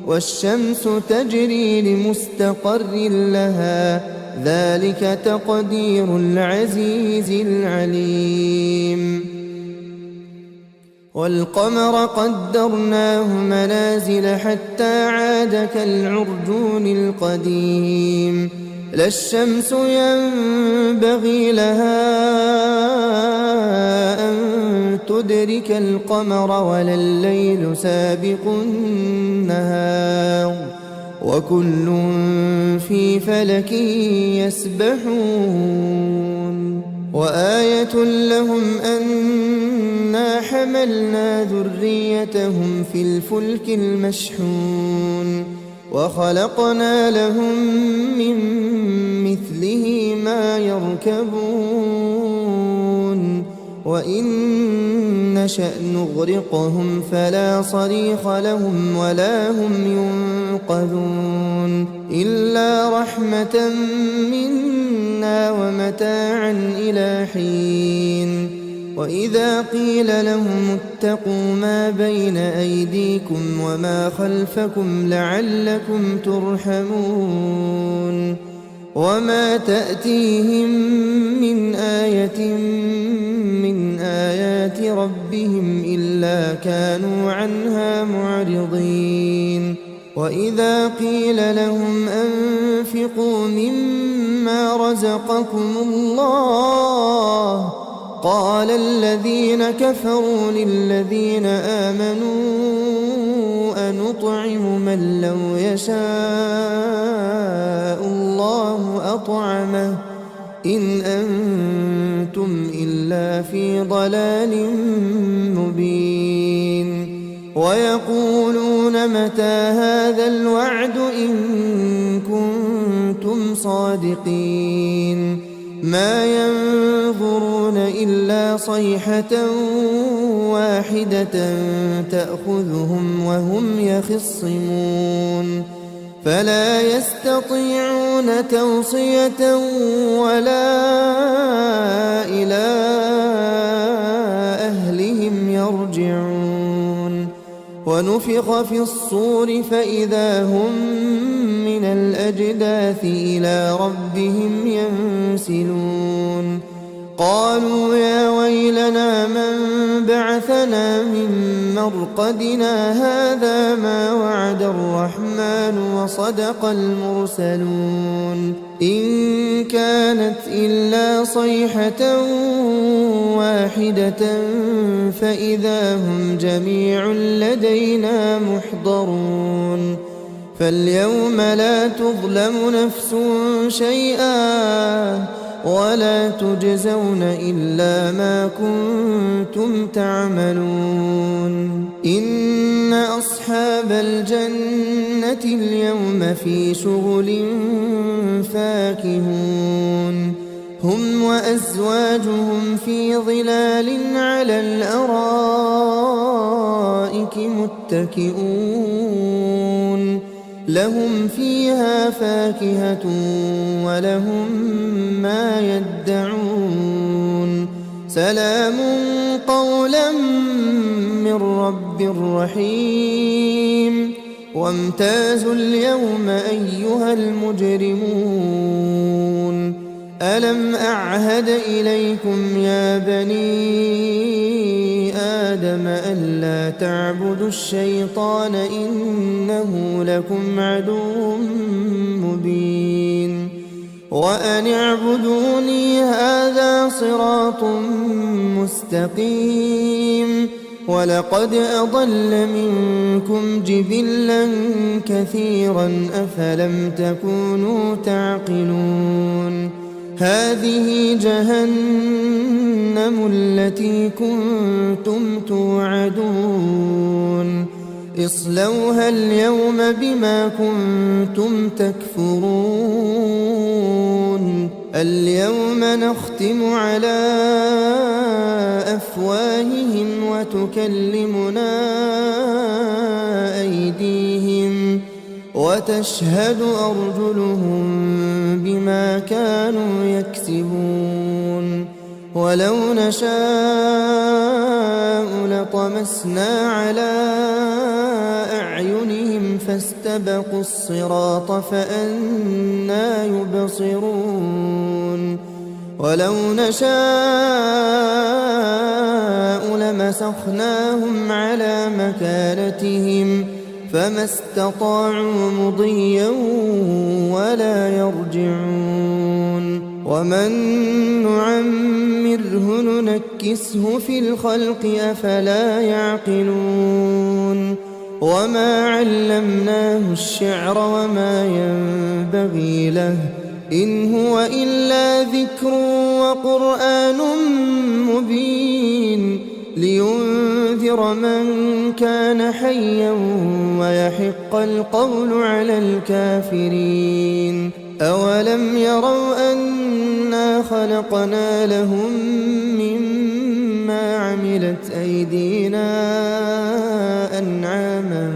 والشمس تجري لمستقر لها ذلك تقدير العزيز العليم والقمر قدرناه منازل حتى عاد كالعرجون القديم لا الشمس ينبغي لها أن تدرك القمر ولا الليل سابق النهار وكل في فلك يسبحون وآية لهم أنا حملنا ذريتهم في الفلك المشحون وخلقنا لهم من مثله ما يركبون وإن نشأ نغرقهم فلا صريخ لهم ولا هم ينقذون إلا رحمة منا ومتاعا إلى حين وإذا قيل لهم اتقوا ما بين أيديكم وما خلفكم لعلكم ترحمون وما تأتيهم من آية من آيات ربهم إلا كانوا عنها معرضين وإذا قيل لهم أنفقوا مما رزقكم الله قال الذين كفروا للذين آمنوا أنطعم من لو يشاء الله أطعمه إن أنتم إلا في ضلال مبين ويقولون متى هذا الوعد إن كنتم صادقين ما ينظرون إلا صيحة واحدة تأخذهم وهم يخصمون فلا يستطيعون توصية ولا إلى أهلهم يرجعون. ونفخ في الصور فإذا هم من الأجداث إلى ربهم ينسلون. قالوا يا ويلنا من بعثنا من مرقدنا هذا ما وعد الرحمن وصدق المرسلون. إن كانت إلا صيحة واحدة فإذا هم جميع لدينا محضرون. فاليوم لا تظلم نفس شيئا ولا تجزون إلا ما كنتم تعملون. إن أصحاب الجنة اليوم في شغل فاكهون. هم وأزواجهم في ظلال على الأرائك متكئون. لهم فيها فاكهة ولهم ما يدعون. سلام قولا من رب رحيم. وامتازوا اليوم أيها المجرمون. ألم أعهد إليكم يا بني آدم ألا تعبدوا الشيطان إنه لكم عدو مبين. وأن اعبدوني هذا صراط مستقيم. ولقد أضل منكم جبلا كثيرا أفلم تكونوا تعقلون. هذه جهنم التي كنتم توعدون. اصلوها اليوم بما كنتم تكفرون. اليوم نختم على أفواههم وتكلمنا أيديهم وتشهد أرجلهم بما كانوا يكسبون. ولو نشاء لطمسنا على أعينهم فاستبقوا الصراط فأنى يبصرون. ولو نشاء لمسخناهم على مكانتهم فما استطاعوا مضيا ولا يرجعون. ومن نعمره ننكسه في الخلق أفلا يعقلون. وما علمناه الشعر وما ينبغي له إن هو إلا ذكر وقرآن مبين لينذر من كان حيا ويحق القول على الكافرين. أولم يروا أنا خلقنا لهم مما عملت أيدينا أنعاما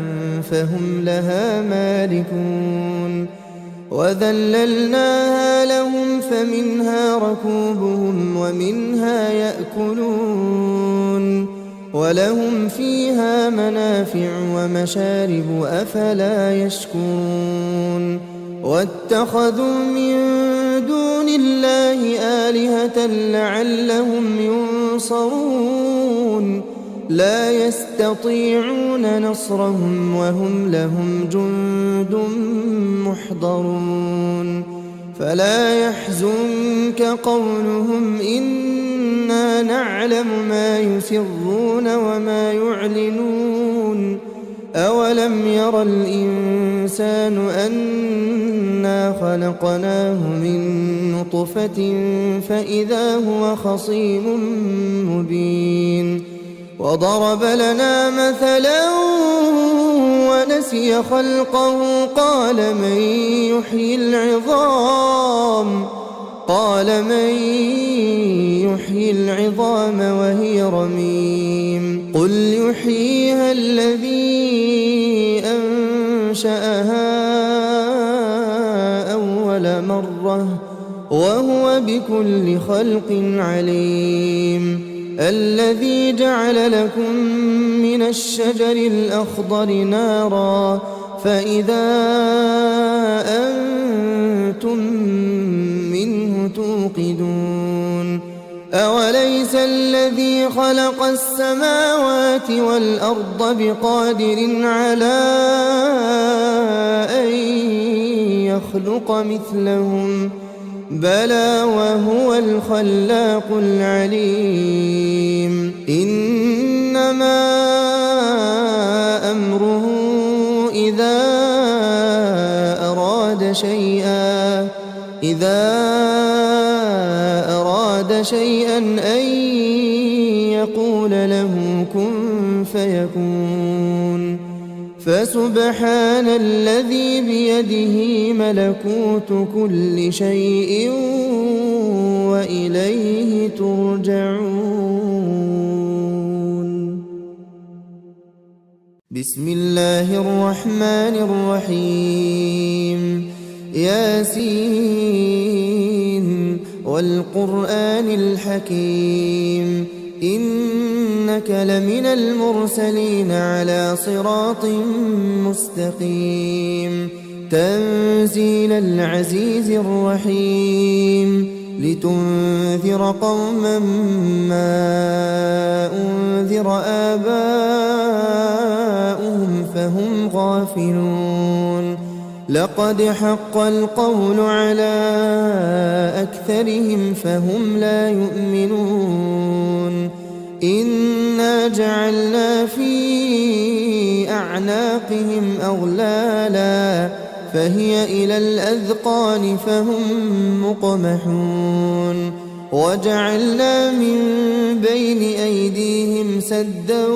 فهم لها مالكون. وذللناها لهم فمنها ركوبهم ومنها يأكلون. ولهم فيها منافع ومشارب أفلا يشكرون. واتخذوا من دون الله آلهة لعلهم ينصرون. لا يستطيعون نصرهم وهم لهم جند محضرون. فلا يحزنك قولهم إنا نعلم ما يسرون وما يعلنون. أولم ير الإنسان أنا خلقناه من نطفة فإذا هو خصيم مبين. وضرب لنا مثلا ونسي خلقه قال من يحيي العظام وهي رميم. قل يحييها الذي أنشأها بكل خلق عليم الذي جعل لكم من الشجر الأخضر نارا فإذا أنتم منه توقدون أوليس الذي خلق السماوات والأرض بقادر على أن يخلق مثلهم بلى وهو الخلاق العليم إنما أمره إذا أراد شيئا أن يقول له كن فيكون فسبحان الذي بيده ملكوت كل شيء وإليه ترجعون. بسم الله الرحمن الرحيم ياسين والقرآن الحكيم إنك لمن المرسلين على صراط مستقيم تنزيل العزيز الرحيم لتنذر قوما ما أنذر آباؤهم فهم غافلون لقد حق القول على أكثرهم فهم لا يؤمنون إنا جعلنا في أعناقهم أغلالا فهي إلى الأذقان فهم مقمحون وجعلنا من بين أيديهم سدا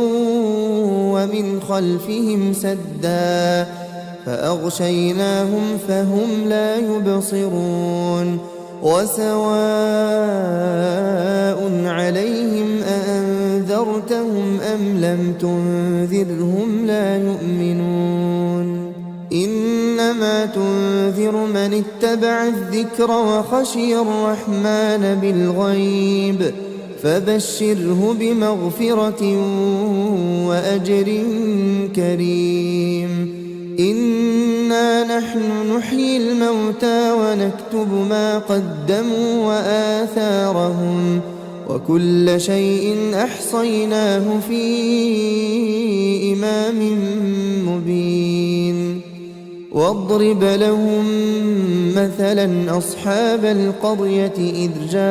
ومن خلفهم سدا فأغشيناهم فهم لا يبصرون وسواء عليهم أأنذرتهم أم لم تنذرهم لا يؤمنون إنما تنذر من اتبع الذكر وخشي الرحمن بالغيب فبشره بمغفرة وأجر كريم إنا نحن نحيي الموتى ونكتب ما قدموا وآثارهم وكل شيء أحصيناه في إمام مبين واضرب لهم مثلا أصحاب القرية إذ جاءها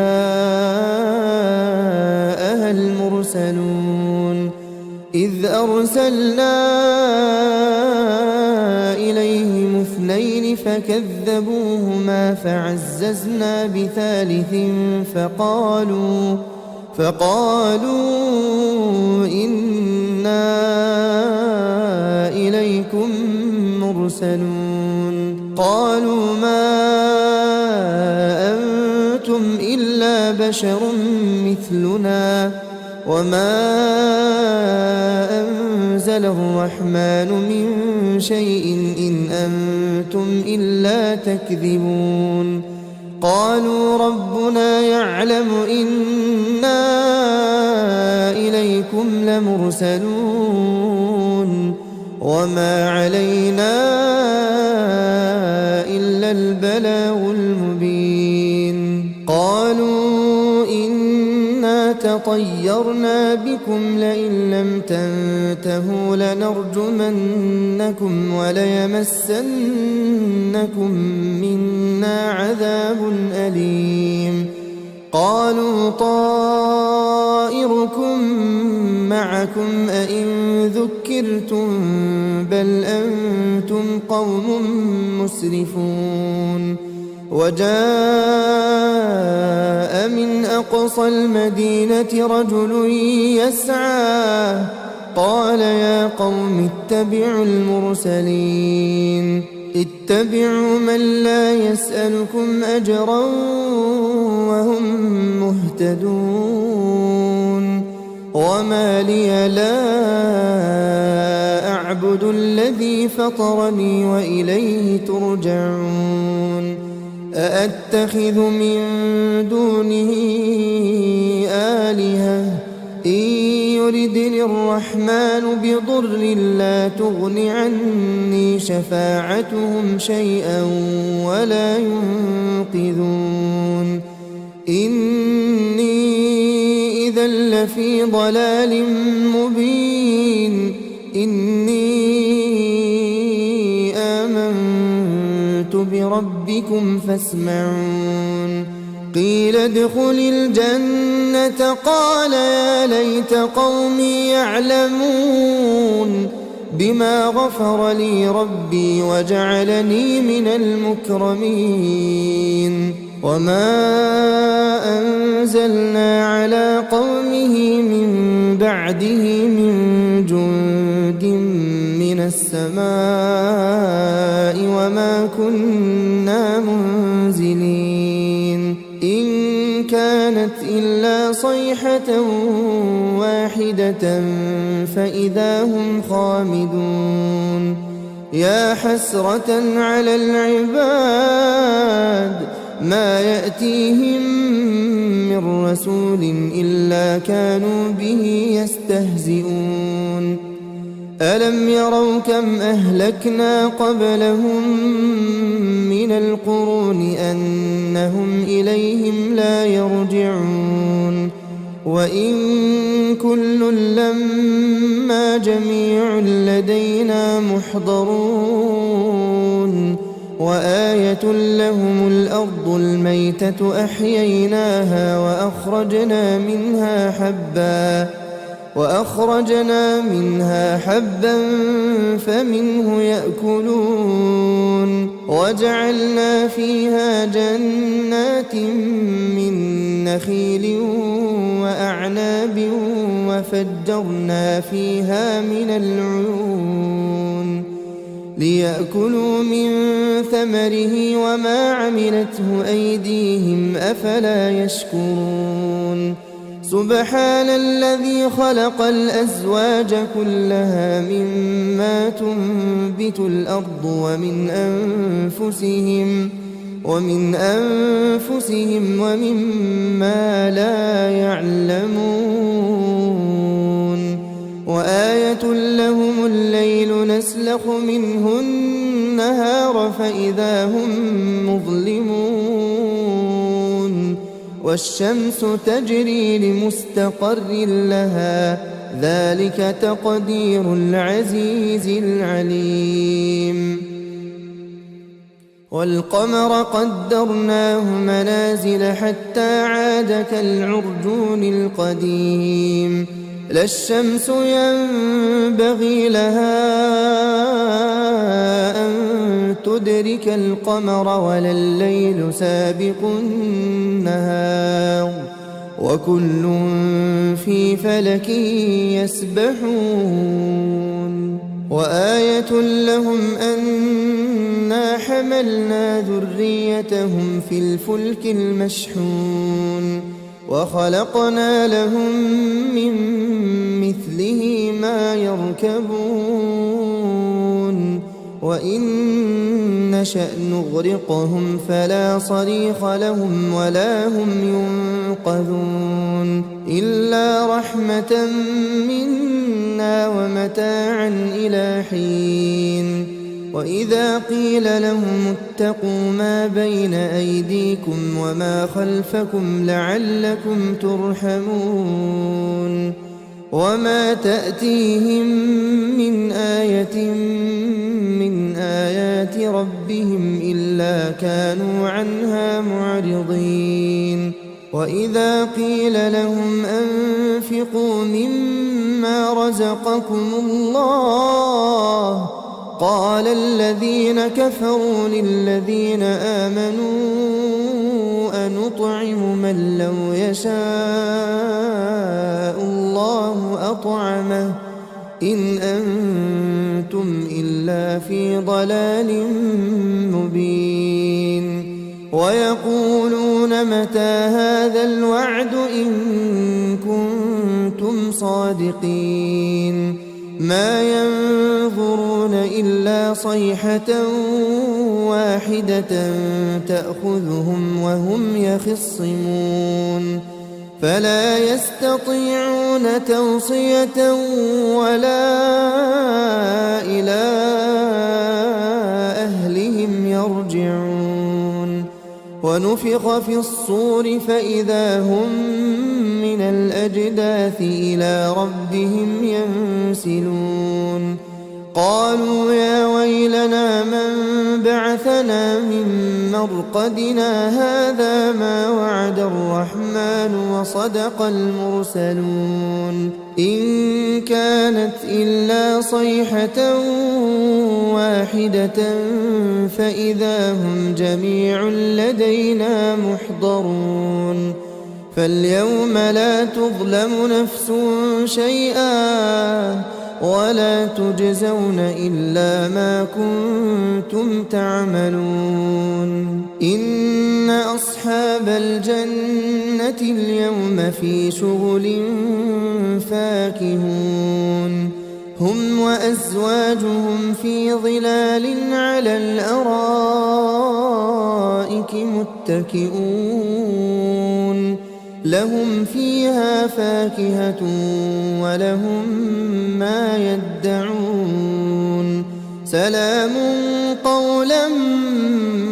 المرسلون إذ أرسلنا إليهم اثنين فكذبوهما فعززنا بثالث فقالوا إنا إليكم مرسلون قالوا ما أنتم إلا بشر مثلنا وما أنزل الرحمن من شيء إن أنتم إلا تكذبون قالوا ربنا يعلم إنا إليكم لمرسلون وما علينا إلا البلاغ المبين قالوا إنا تطيرنا بكم لئن لم تنتهوا لنرجمنكم وليمسنكم منا عذاب أليم قالوا طائركم معكم أئن ذكرتم بل أنتم قوم مسرفون وجاء من أقصى المدينة رجل يسعى قال يا قوم اتبعوا المرسلين اتبعوا من لا يسألكم أجرا وهم مهتدون وما لي لا أعبد الذي فطرني وإليه ترجعون أأتخذ من دونه آلهة إن يردني الرحمن بضر لا تغن عني شفاعتهم شيئا ولا ينقذون إني إذا لفي ضلال مبين إني آمنت بربكم فاسمعون قيل ادخل الجنة قال يا ليت قومي يعلمون بما غفر لي ربي وجعلني من المكرمين وما أنزلنا على قومه من بعده من جند من السماء وما كنا منزلين إن كانت إلا صيحة واحدة فإذا هم خامدون يا حسرة على العباد ما يأتيهم من رسول إلا كانوا به يستهزئون ألم يروا كم أهلكنا قبلهم من القرون أنهم إليهم لا يرجعون وإن كل لما جميع لدينا محضرون وآية لهم الأرض الميتة أحييناها وأخرجنا منها حبا فمنه يأكلون وجعلنا فيها جنات من نخيل وأعناب وفجرنا فيها من العيون ليأكلوا من ثمره وما عملته أيديهم أفلا يشكرون سبحان الذي خلق الأزواج كلها مما تنبت الأرض ومن أنفسهم ومما لا يعلمون وآية لهم الليل نسلخ منه النهار فإذا هم مظلمون والشمس تجري لمستقر لها ذلك تقدير العزيز العليم والقمر قدرناه منازل حتى عاد كالعرجون القديم لا الشمس ينبغي لها أن تدرك القمر ولا الليل سابق النهار وكل في فلك يسبحون وآية لهم أنا حملنا ذريتهم في الفلك المشحون وخلقنا لهم من مثله ما يركبون وإن نشأ نغرقهم فلا صريخ لهم ولا هم ينقذون إلا رحمة منا ومتاعا إلى حين وإذا قيل لهم اتقوا ما بين أيديكم وما خلفكم لعلكم ترحمون وما تأتيهم من آية من آيات ربهم إلا كانوا عنها معرضين وإذا قيل لهم أنفقوا مما رزقكم الله قال الذين كفروا للذين آمنوا أنطعم من لو يشاء الله أطعمه إن أنتم إلا في ضلال مبين ويقولون متى هذا الوعد إن كنتم صادقين ما ينظرون إلا صيحة واحدة تأخذهم وهم يخصمون فلا يستطيعون توصية ولا إلى أهلهم يرجعون ونفخ في الصور فإذا هم من الأجداث إلى ربهم ينسلون قالوا يا ويلنا من بعثنا من مرقدنا هذا ما وعد الرحمن وصدق المرسلون إن كانت إلا صيحة واحدة فإذا هم جميع لدينا محضرون فاليوم لا تظلم نفس شيئا ولا تجزون إلا ما كنتم تعملون إن أصحاب الجنة اليوم في شغل فاكهون هم وأزواجهم في ظلال على الأرائك متكئون لهم فيها فاكهة ولهم ما يدعون سلام قولا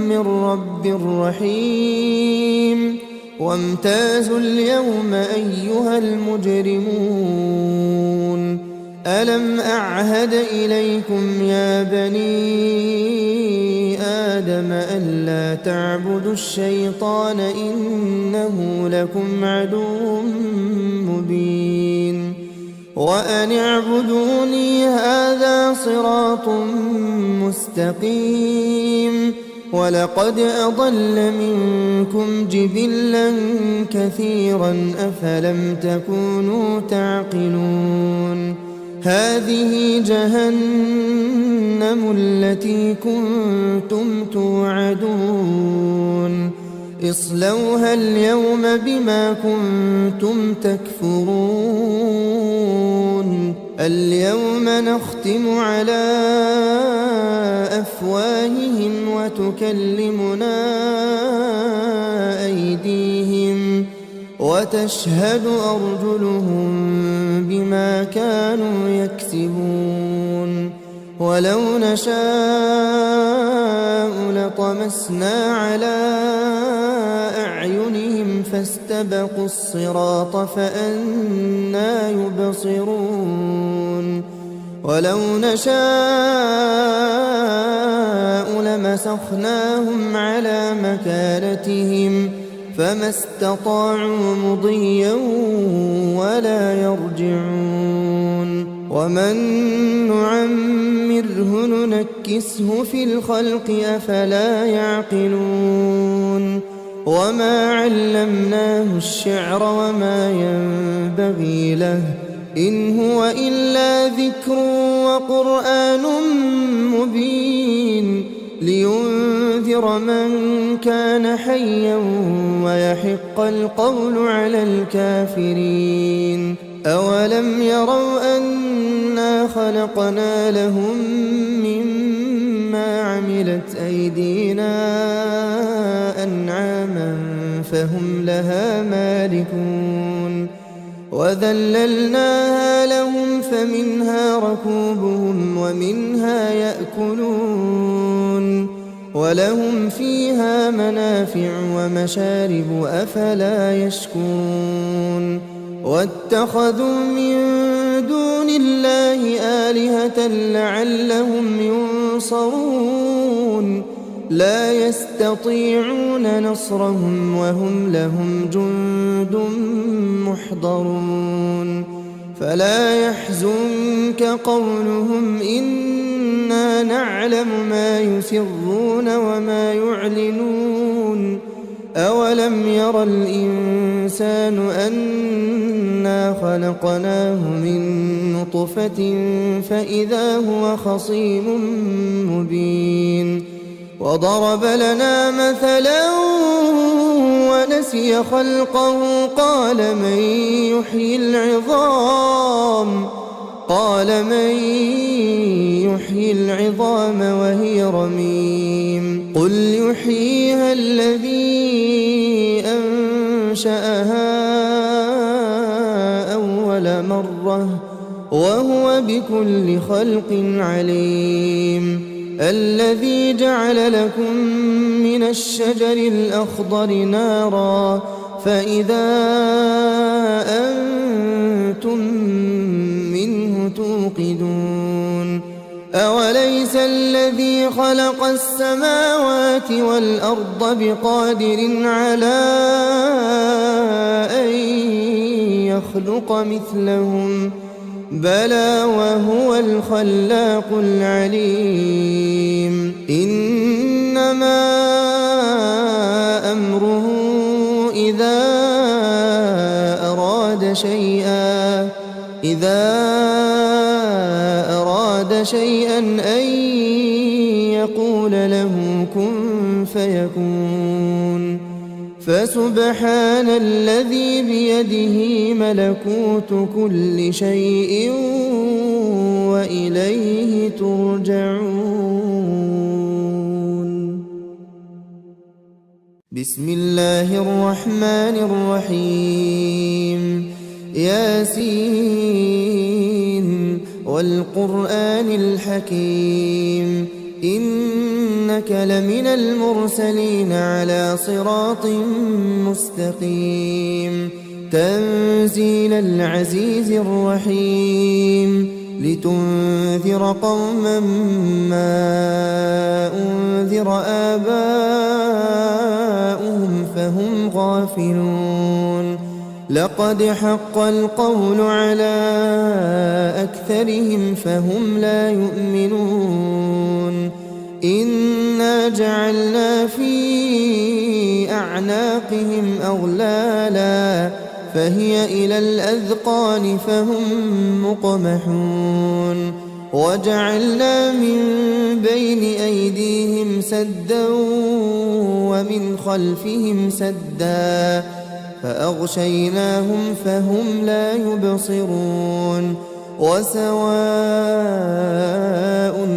من رب رحيم وامتازوا اليوم أيها المجرمون ألم أعهد إليكم يا بني آدم ألا تعبدوا الشيطان إنه لكم عدو مبين وأن اعبدوني هذا صراط مستقيم ولقد أضل منكم جبلا كثيرا أفلم تكونوا تعقلون هذه جهنم التي كنتم توعدون اصلوها اليوم بما كنتم تكفرون اليوم نختم على أفواههم وتكلمنا أيديهم وتشهد أرجلهم بما كانوا يكسبون ولو نشاء لطمسنا على أعينهم فاستبقوا الصراط فأنى يبصرون ولو نشاء لمسخناهم على مكانتهم فما استطاعوا مضيا ولا يرجعون ومن نعمره ننكسه في الخلق أفلا يعقلون وما علمناه الشعر وما ينبغي له إن هو إلا ذكر وقرآن مبين لينذر من كان حيا ويحق القول على الكافرين أولم يروا أنا خلقنا لهم مما عملت أيدينا أنعاما فهم لها مالكون وذللناها لهم فمنها ركوبهم ومنها يأكلون ولهم فيها منافع ومشارب أفلا يشكون واتخذوا من دون الله آلهة لعلهم ينصرون لا يستطيعون نصرهم وهم لهم جند محضرون فلا يحزنك قولهم إنا نعلم ما يسرون وما يعلنون أولم ير الإنسان أنا خلقناه من نطفة فإذا هو خصيم مبين وضرب لنا مثلا ونسي خلقه قال من يحيي العظام وهي رميم قل يحييها الذي أنشأها أول مرة وهو بكل خلق عليم. الذي جعل لكم من الشجر الأخضر نارا فإذا أنتم منه توقدون. أوليس الذي خلق السماوات والأرض بقادر على أن يخلق مثلهم بلى وهو الخلاق العليم. إنما أمره إذا أراد شيئا أن يقول له كن فيكون. فسبحان الذي بيده ملكوت كل شيء وإليه ترجعون. بسم الله الرحمن الرحيم. ياسين والقرآن الحكيم إنك لمن المرسلين على صراط مستقيم. تنزيل العزيز الرحيم لتنذر قوما ما أنذر آباؤهم فهم غافلون. لقد حق القول على أكثرهم فهم لا يؤمنون. إنا جعلنا في أعناقهم أغلالا فهي إلى الأذقان فهم مقمحون. وجعلنا من بين أيديهم سدا ومن خلفهم سدا فأغشيناهم فهم لا يبصرون. وسواء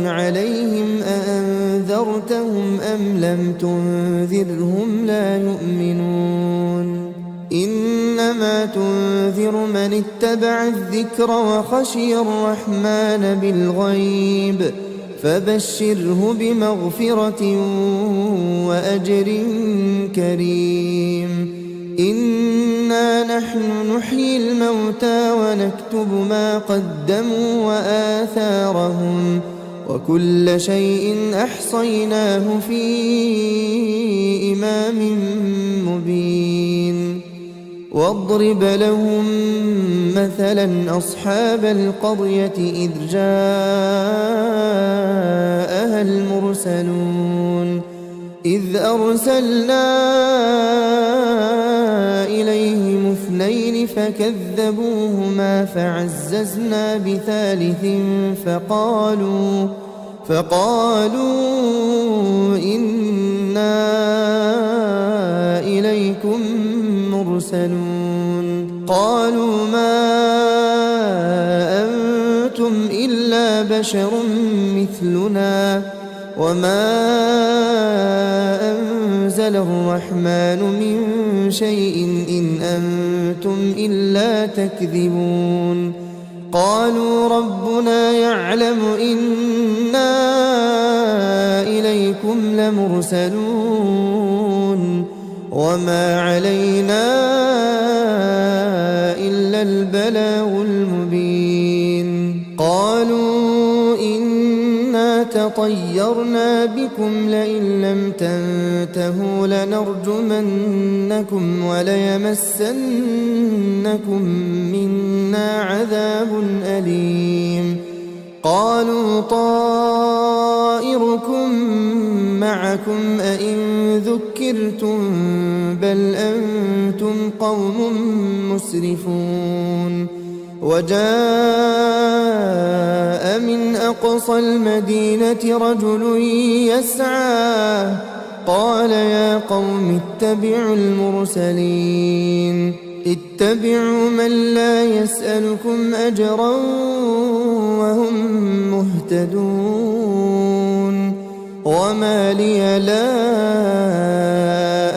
عليهم أأنذرتهم أم لم تنذرهم لا يؤمنون. إنما تنذر من اتبع الذكر وخشي الرحمن بالغيب فبشره بمغفرة وأجر كريم. إنا نحن نحيي الموتى ونكتب ما قدموا وآثارهم وكل شيء أحصيناه في إمام مبين. واضرب لهم مثلا أصحاب القرية إذ جاءها المرسلون إذ أرسلنا إليهم اثنين فكذبوهما فعززنا بثالث فقالوا إنا إليكم مرسلون. قالوا ما أنتم إلا بشر مثلنا وما أنزل الرحمن من شيء إن أنتم إلا تكذبون. قالوا ربنا يعلم إنا إليكم لمرسلون وما علينا إلا البلاغ المبين. قالوا إنا تطيرنا بكم لئن لم تنتهوا لنرجمنكم وليمسنكم منا عذاب أليم. قالوا طائركم معكم أئن ذكرتم بل أنتم قوم مسرفون. وجاء من أقصى المدينة رجل يسعى قال يا قوم اتبعوا المرسلين اتبعوا من لا يسألكم أجرا وهم مهتدون. وما لي لا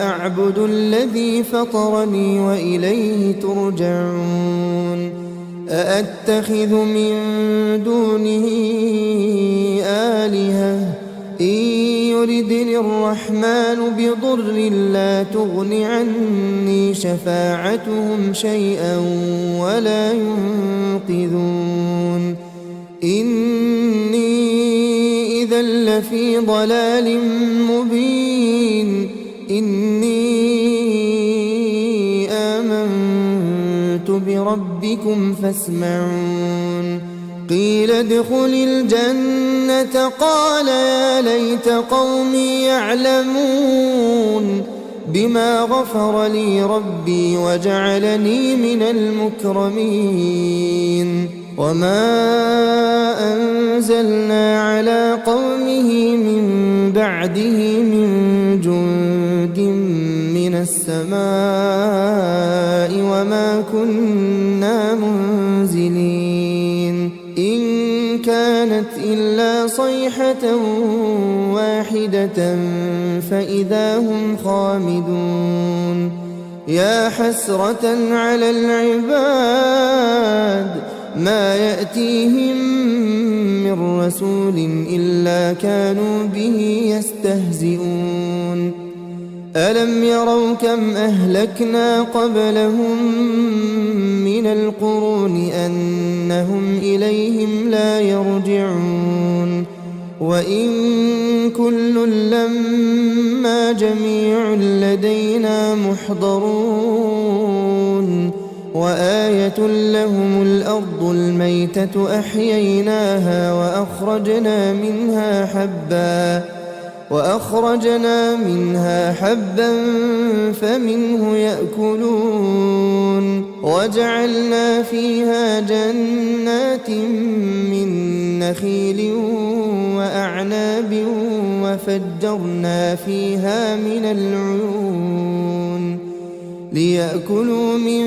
أعبد الذي فطرني وإليه ترجعون أأتخذ من دونه آلهة إن يردني الرحمن بضر لا تغن عني شفاعتهم شيئا ولا ينقذون إني إذا لفي ضلال مبين إني آمنت بربكم فاسمعون قيل ادخل الجنة قال يا ليت قومي يعلمون بما غفر لي ربي وجعلني من المكرمين وما أنزلنا على قومه من بعده من جند من السماء وما كنا منزلين إن كانت إلا صيحة واحدة فإذا هم خامدون يا حسرة على العباد ما يأتيهم من رسول إلا كانوا به يستهزئون ألم يروا كم أهلكنا قبلهم من القرون أنهم إليهم لا يرجعون وإن كل لما جميع لدينا محضرون وآية لهم الأرض الميتة أحييناها وأخرجنا منها حبا فمنه يأكلون وجعلنا فيها جنات من نخيل وأعناب وفجرنا فيها من العيون ليأكلوا من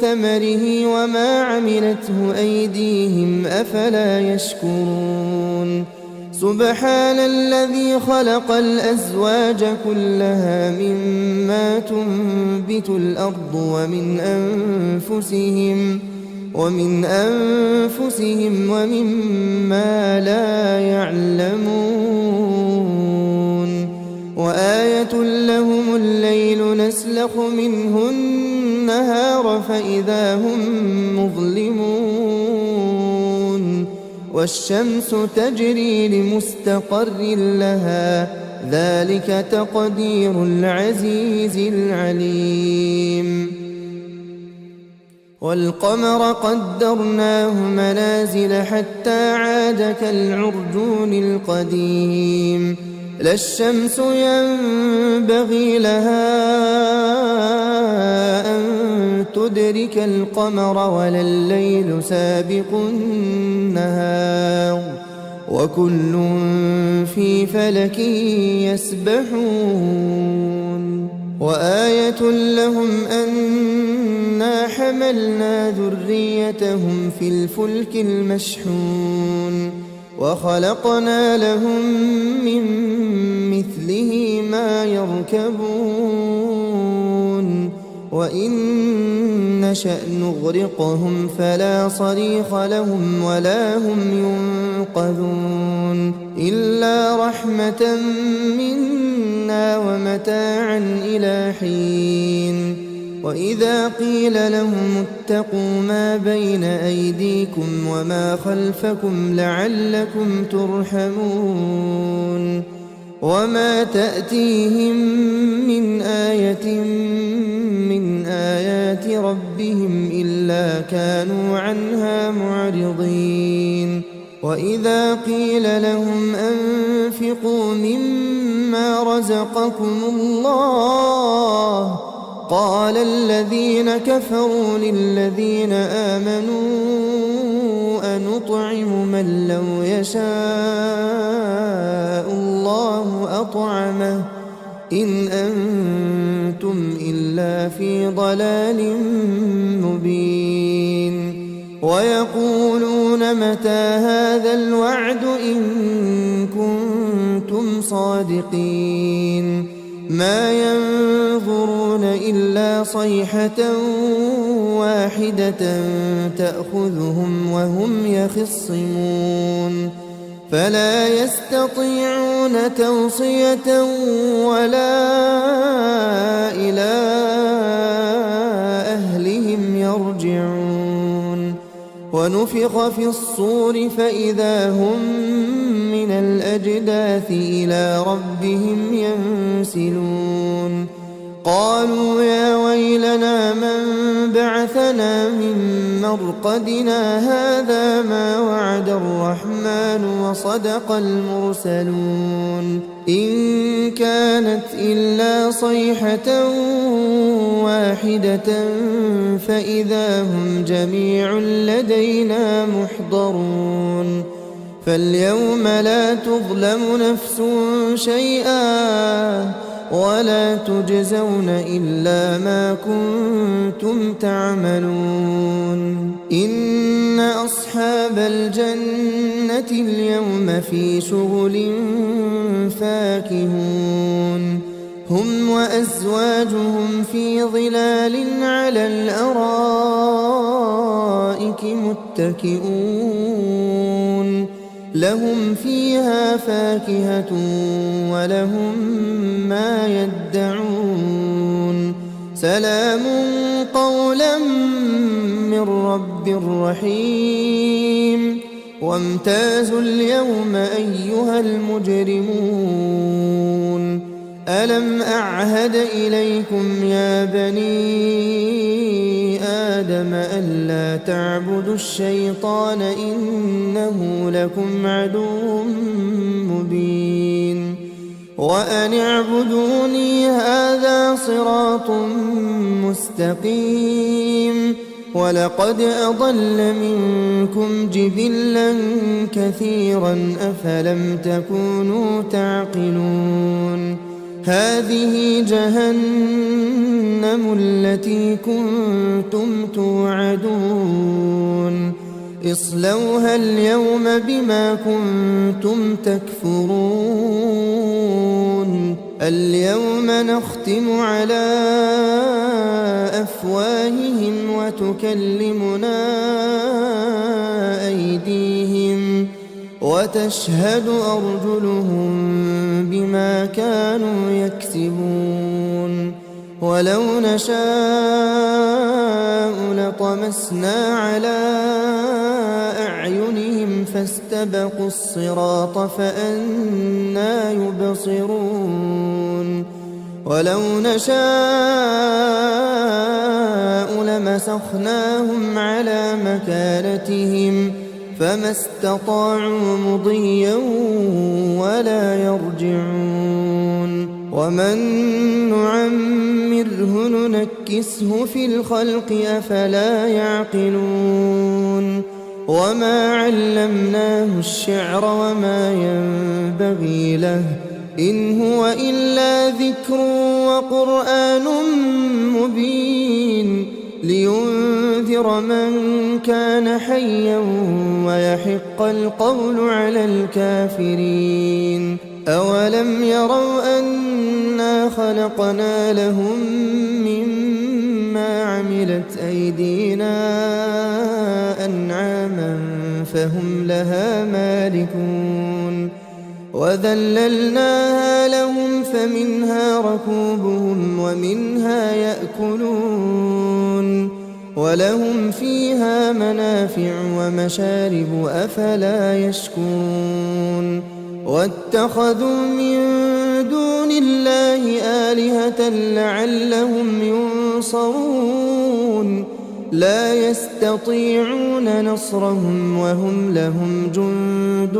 ثمره وما عملته أيديهم أفلا يشكرون سبحان الذي خلق الأزواج كلها مما تنبت الأرض ومن أنفسهم ومما لا يعلمون وآية لهم الليل نسلخ منه النهار فإذا هم مظلمون والشمس تجري لمستقر لها ذلك تقدير العزيز العليم والقمر قدرناه منازل حتى عاد كالعرجون القديم لا الشمس ينبغي لها أن تدرك القمر ولا الليل سابق النهار وكل في فلك يسبحون وآية لهم أنا حملنا ذريتهم في الفلك المشحون وخلقنا لهم من مثله ما يركبون وإن نشأ نغرقهم فلا صريخ لهم ولا هم ينقذون إلا رحمة منا ومتاعا إلى حين وإذا قيل لهم اتقوا ما بين أيديكم وما خلفكم لعلكم ترحمون وما تأتيهم من آية من آيات ربهم إلا كانوا عنها معرضين وإذا قيل لهم أنفقوا مما رزقكم الله قال الذين كفروا للذين آمنوا أنطعم من لو يشاء الله أطعمه إن أنتم إلا في ضلال مبين ويقولون متى هذا الوعد إن كنتم كنتم صادقين ما ينظرون إلا صيحة واحدة تأخذهم وهم يخصمون فلا يستطيعون توصية ولا إلى أهلهم يرجعون ونفخ في الصور فإذا هم من الأجداث إلى ربهم ينسلون قالوا يا ويلنا من بعثنا من مرقدنا هذا ما وعد الرحمن وصدق المرسلون إن كانت إلا صيحة واحدة فإذا هم جميع لدينا محضرون فاليوم لا تظلم نفس شيئا ولا تجزون إلا ما كنتم تعملون إن أصحاب الجنة اليوم في شغل فاكهون هم وأزواجهم في ظلال على الأرائك متكئون لهم فيها فاكهة ولهم ما يدعون سلام قولا من رب رحيم وامتازوا اليوم أيها المجرمون ألم أعهد إليكم يا بني آدم ألا تعبدوا الشيطان إنه لكم عدو مبين وأن اعبدوني هذا صراط مستقيم ولقد أضل منكم جبلا كثيرا أفلم تكونوا تعقلون هذه جهنم التي كنتم توعدون اصلوها اليوم بما كنتم تكفرون اليوم نختم على أفواههم وتكلمنا أيديهم وتشهد أرجلهم بما كانوا يكسبون ولو نشاء لطمسنا على أعينهم فاستبقوا الصراط فأنى يبصرون ولو نشاء لمسخناهم على مكانتهم فما استطاعوا مضيا ولا يرجعون ومن نعمره ننكسه في الخلق أفلا يعقلون وما علمناه الشعر وما ينبغي له إن هو إلا ذكر وقرآن مبين لينذر من كان حيا ويحق القول على الكافرين أولم يروا أنا خلقنا لهم مما عملت أيدينا أنعاما فهم لها مالكون وذللناها لهم فمنها ركوبهم ومنها يأكلون ولهم فيها منافع ومشارب أفلا يشكون واتخذوا من دون الله آلهة لعلهم ينصرون لا يستطيعون نصرهم وهم لهم جند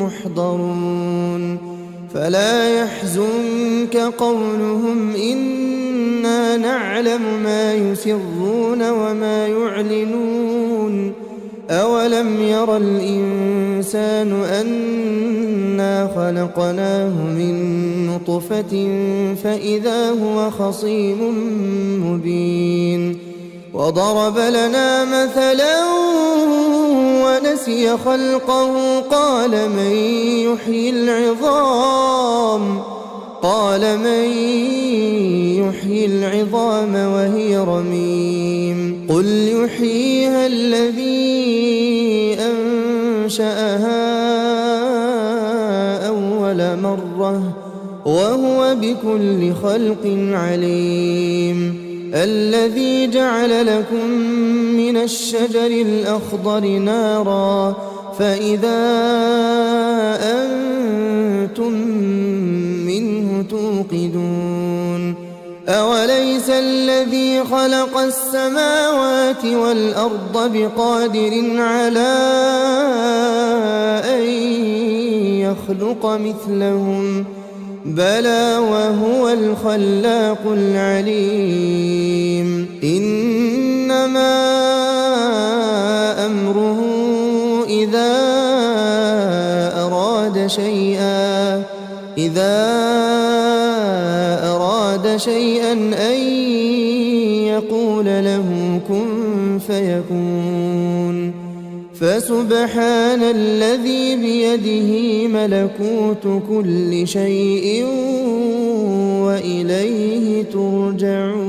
محضرون فلا يحزنك قولهم إنا نعلم ما يسرون وما يعلنون أولم ير الإنسان أنا خلقناه من نطفة فإذا هو خصيم مبين وضرب لنا مثلا ونسي خلقه قال من يحيي العظام وهي رميم قل يحييها الذي أنشأها أول مرة وهو بكل خلق عليم الذي جعل لكم من الشجر الأخضر نارا فإذا أنتم منه توقدون أوليس الذي خلق السماوات والأرض بقادر على أن يخلق مثلهم بلى وهو الخلاق العليم إنما أمره إذا أراد شيئا أن يقول له كن فيكون فسبحان الذي بيده ملكوت كل شيء وإليه ترجعون